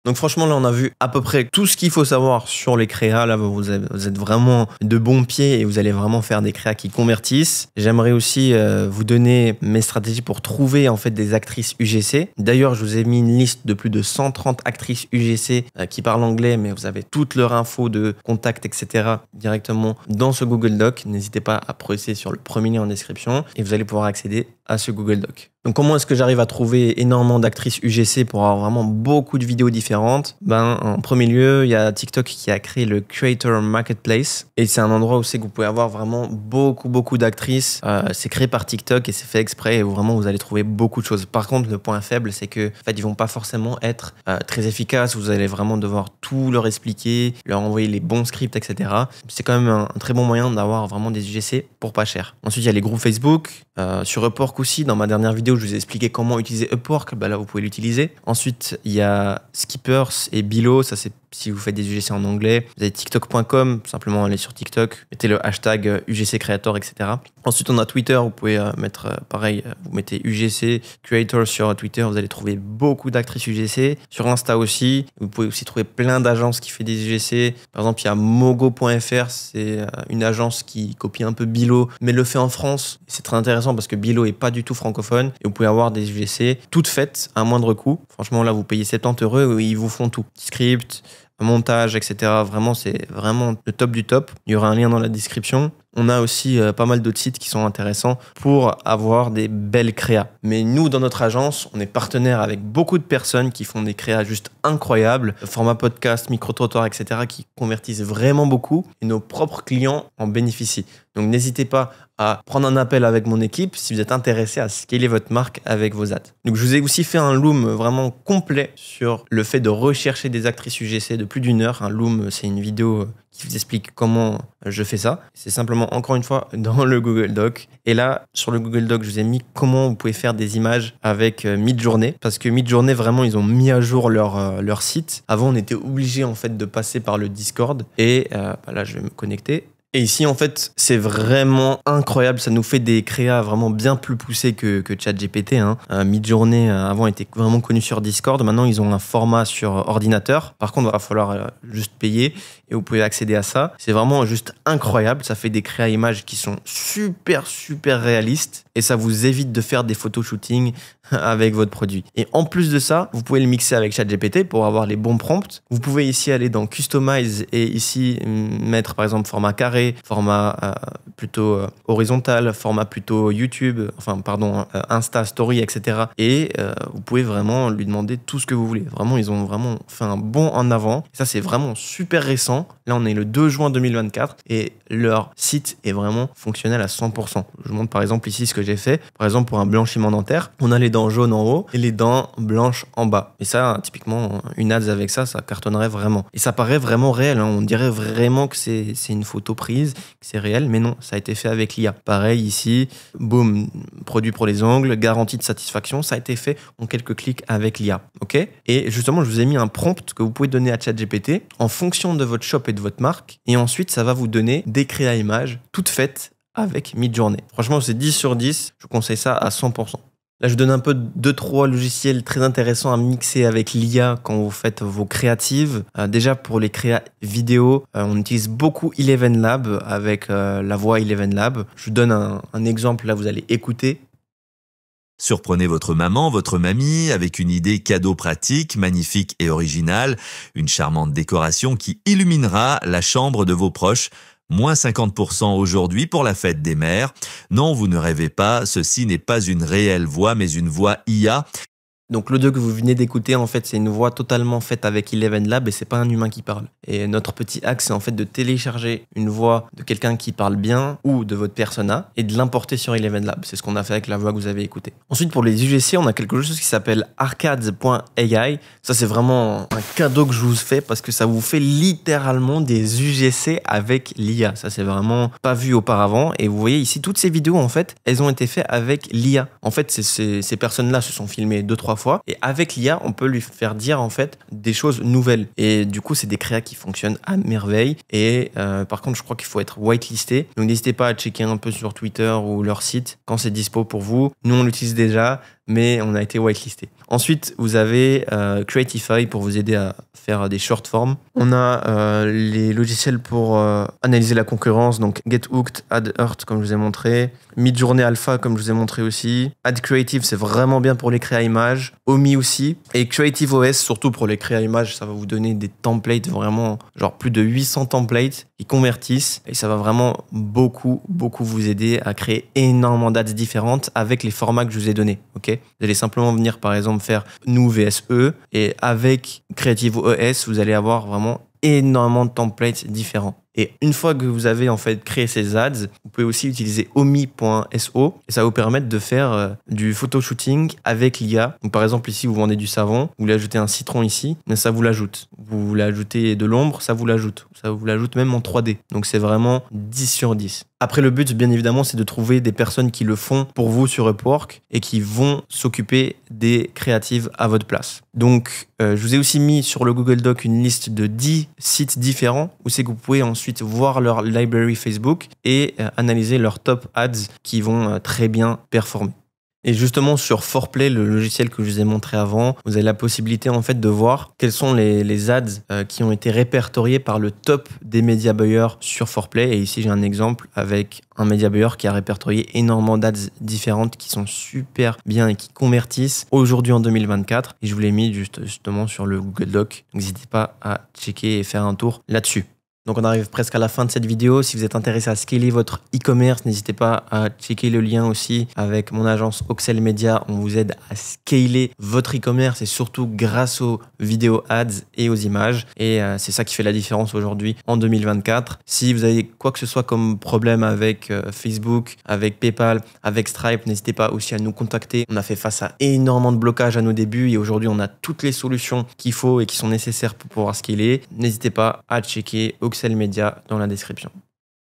Donc franchement, là, on a vu à peu près tout ce qu'il faut savoir sur les créas. Là, vous êtes vraiment de bons pieds et vous allez vraiment faire des créas qui convertissent. J'aimerais aussi vous donner mes stratégies pour trouver en fait des actrices UGC. D'ailleurs, je vous ai mis une liste de plus de 130 actrices UGC qui parlent anglais, mais vous avez toutes leurs infos de contact, etc. directement dans ce Google Doc. N'hésitez pas à presser sur le premier lien en description et vous allez pouvoir accéder à ce Google Doc. Donc comment est-ce que j'arrive à trouver énormément d'actrices UGC pour avoir vraiment beaucoup de vidéos différentes? En premier lieu, il y a TikTok qui a créé le Creator Marketplace et c'est un endroit où c'est que vous pouvez avoir vraiment beaucoup d'actrices. C'est créé par TikTok et c'est fait exprès et vraiment vous allez trouver beaucoup de choses. Par contre, le point faible, c'est que en fait, ils vont pas forcément être très efficaces. Vous allez vraiment devoir tout leur expliquer, leur envoyer les bons scripts, etc. C'est quand même un très bon moyen d'avoir vraiment des UGC pour pas cher. Ensuite, il y a les groupes Facebook. Sur Upwork aussi, dans ma dernière vidéo, je vous ai expliqué comment utiliser Upwork. Là, vous pouvez l'utiliser. Ensuite, il y a Skippers et Bilo. Ça, c'est si vous faites des UGC en anglais. Vous avez TikTok.com. Simplement aller sur TikTok. Mettez le hashtag UGC Creator, etc. Ensuite, on a Twitter. Vous pouvez mettre pareil. Vous mettez UGC Creator sur Twitter. Vous allez trouver beaucoup d'actrices UGC. Sur Insta aussi. Vous pouvez aussi trouver plein d'agences qui font des UGC. Par exemple, il y a Mogo.fr. C'est une agence qui copie un peu Bilo, mais le fait en France. C'est très intéressant parce que Bilo est pas du tout francophone et vous pouvez avoir des UGC toutes faites à moindre coût. Franchement, là, vous payez 70 € et ils vous font tout. Script, montage, etc. Vraiment, c'est vraiment le top du top. Il y aura un lien dans la description. On a aussi pas mal d'autres sites qui sont intéressants pour avoir des belles créas. Mais nous, dans notre agence, on est partenaire avec beaucoup de personnes qui font des créas juste incroyables, format podcast, micro-trottoir, etc., qui convertissent vraiment beaucoup et nos propres clients en bénéficient. Donc n'hésitez pas à prendre un appel avec mon équipe si vous êtes intéressé à scaler votre marque avec vos ads. Donc je vous ai aussi fait un loom vraiment complet sur le fait de rechercher des actrices UGC de plus d'1 heure. Un loom, c'est une vidéo qui vous explique comment je fais ça. C'est simplement, encore une fois, dans le Google Doc. Et là, sur le Google Doc, je vous ai mis comment vous pouvez faire des images avec Midjourney. Parce que Midjourney, vraiment, ils ont mis à jour leur site. Avant, on était obligé en fait de passer par le Discord. Et là, je vais me connecter. Et ici, en fait, c'est vraiment incroyable. Ça nous fait des créas vraiment bien plus poussés que ChatGPT. Midjourney, avant, était vraiment connu sur Discord. Maintenant, ils ont un format sur ordinateur. Par contre, il va falloir juste payer et vous pouvez accéder à ça. C'est vraiment juste incroyable. Ça fait des créas images qui sont super, super réalistes. Et ça vous évite de faire des photoshooting avec votre produit. Et en plus de ça, vous pouvez le mixer avec ChatGPT pour avoir les bons prompts. Vous pouvez ici aller dans Customize et ici mettre par exemple format carré, format plutôt horizontal, format plutôt YouTube, Insta Story, etc. Et vous pouvez vraiment lui demander tout ce que vous voulez. Vraiment, ils ont vraiment fait un bond en avant. Et ça, c'est vraiment super récent. Là, on est le 2 juin 2024 et leur site est vraiment fonctionnel à 100%. Je vous montre par exemple ici ce que j'ai fait. Par exemple, pour un blanchiment dentaire, on a les dents jaunes en haut et les dents blanches en bas. Et ça, typiquement, une ads avec ça, ça cartonnerait vraiment. Et ça paraît vraiment réel. On dirait vraiment que c'est une photo prise, que c'est réel, mais non, ça a été fait avec l'IA. Pareil ici, boum, produit pour les ongles, garantie de satisfaction, ça a été fait en quelques clics avec l'IA. Ok ? Et justement, je vous ai mis un prompt que vous pouvez donner à ChatGPT en fonction de votre shop et de votre marque. Et ensuite, ça va vous donner des créas images toutes faites avec Midjourney. Franchement, c'est 10 sur 10. Je vous conseille ça à 100%. Là, je donne un peu 2-3 logiciels très intéressants à mixer avec l'IA quand vous faites vos créatives. Déjà, pour les créas vidéo, on utilise beaucoup Eleven Lab avec la voix Eleven Lab. Je vous donne un exemple, là, vous allez écouter. Surprenez votre maman, votre mamie avec une idée cadeau pratique, magnifique et originale, une charmante décoration qui illuminera la chambre de vos proches. Moins 50% aujourd'hui pour la fête des mères. Non, vous ne rêvez pas, ceci n'est pas une réelle voix, mais une voix IA. Donc l'audio que vous venez d'écouter, en fait, c'est une voix totalement faite avec Eleven Lab et c'est pas un humain qui parle. Et notre petit axe, c'est en fait de télécharger une voix de quelqu'un qui parle bien ou de votre persona et de l'importer sur Eleven Lab. C'est ce qu'on a fait avec la voix que vous avez écoutée. Ensuite, pour les UGC, on a quelque chose qui s'appelle arcades.ai. Ça, c'est vraiment un cadeau que je vous fais parce que ça vous fait littéralement des UGC avec l'IA. Ça, c'est vraiment pas vu auparavant. Et vous voyez ici, toutes ces vidéos, en fait, elles ont été faites avec l'IA. En fait, ces personnes-là se sont filmées 2-3 fois et avec l'IA on peut lui faire dire en fait des choses nouvelles et du coup c'est des créas qui fonctionnent à merveille et par contre je crois qu'il faut être whitelisté, donc n'hésitez pas à checker un peu sur Twitter ou leur site quand c'est dispo pour vous. Nous on l'utilise déjà mais on a été whitelisté. Ensuite, vous avez Creatify pour vous aider à faire des short forms. On a les logiciels pour analyser la concurrence, donc GetHooked, AdHeart, comme je vous ai montré. Midjourney Alpha, comme je vous ai montré aussi. Ad Creative, c'est vraiment bien pour les créas images. Omi aussi. Et Creative OS, surtout pour les créas images, ça va vous donner des templates, vraiment, genre plus de 800 templates qui convertissent. Et ça va vraiment beaucoup vous aider à créer énormément d'ads différentes avec les formats que je vous ai donnés. Ok ? Vous allez simplement venir, par exemple, faire nous vs eux. Et avec Creative OS, vous allez avoir vraiment énormément de templates différents. Et une fois que vous avez en fait créé ces ads, vous pouvez aussi utiliser omi.so et ça va vous permettre de faire du photoshooting avec l'IA. Donc par exemple ici vous vendez du savon, vous voulez ajouter un citron ici, mais ça vous l'ajoute. Vous voulez ajouter de l'ombre, ça vous l'ajoute. Ça vous l'ajoute même en 3D. Donc c'est vraiment 10 sur 10. Après le but bien évidemment c'est de trouver des personnes qui le font pour vous sur Upwork et qui vont s'occuper des créatives à votre place. Donc je vous ai aussi mis sur le Google Doc une liste de 10 sites différents où c'est que vous pouvez ensuite voir leur library Facebook et analyser leurs top ads qui vont très bien performer. Et justement sur Foreplay, le logiciel que je vous ai montré avant, vous avez la possibilité en fait de voir quels sont les ads qui ont été répertoriés par le top des media buyers sur Foreplay. Et ici j'ai un exemple avec un media buyer qui a répertorié énormément d'ads différentes qui sont super bien et qui convertissent aujourd'hui en 2024. Et je vous l'ai mis justement sur le Google Doc. N'hésitez pas à checker et faire un tour là-dessus. Donc on arrive presque à la fin de cette vidéo. Si vous êtes intéressé à scaler votre e-commerce, n'hésitez pas à checker le lien aussi avec mon agence Oxel Media. On vous aide à scaler votre e-commerce et surtout grâce aux vidéos ads et aux images. Et c'est ça qui fait la différence aujourd'hui en 2024. Si vous avez quoi que ce soit comme problème avec Facebook, avec PayPal, avec Stripe, n'hésitez pas aussi à nous contacter. On a fait face à énormément de blocages à nos débuts et aujourd'hui on a toutes les solutions qu'il faut et qui sont nécessaires pour pouvoir scaler. N'hésitez pas à checker Oxel Media dans la description.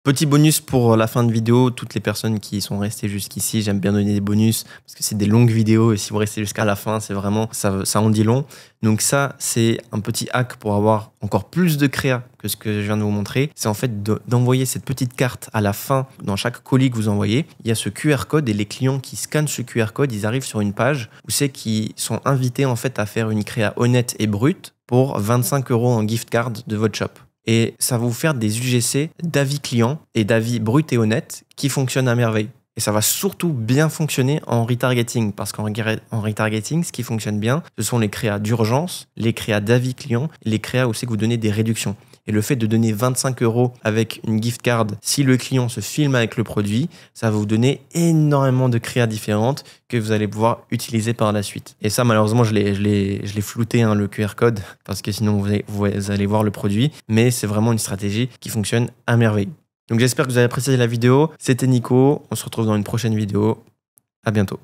Petit bonus pour la fin de vidéo, toutes les personnes qui sont restées jusqu'ici, j'aime bien donner des bonus parce que c'est des longues vidéos et si vous restez jusqu'à la fin, c'est vraiment, ça en dit long. Donc ça, c'est un petit hack pour avoir encore plus de créa que ce que je viens de vous montrer. C'est en fait d'envoyer cette petite carte à la fin dans chaque colis que vous envoyez. Il y a ce QR code et les clients qui scannent ce QR code, ils arrivent sur une page où c'est qu'ils sont invités en fait à faire une créa honnête et brute pour 25 € en gift card de votre shop. Et ça va vous faire des UGC d'avis clients et d'avis bruts et honnêtes qui fonctionnent à merveille. Et ça va surtout bien fonctionner en retargeting parce qu'en retargeting, ce qui fonctionne bien, ce sont les créas d'urgence, les créas d'avis clients, les créas où c'est que vous donnez des réductions. Et le fait de donner 25 € avec une gift card, si le client se filme avec le produit, ça va vous donner énormément de créas différentes que vous allez pouvoir utiliser par la suite. Et ça, malheureusement, je l'ai flouté, hein, le QR code, parce que sinon vous allez voir le produit. Mais c'est vraiment une stratégie qui fonctionne à merveille. Donc j'espère que vous avez apprécié la vidéo. C'était Nico. On se retrouve dans une prochaine vidéo. À bientôt.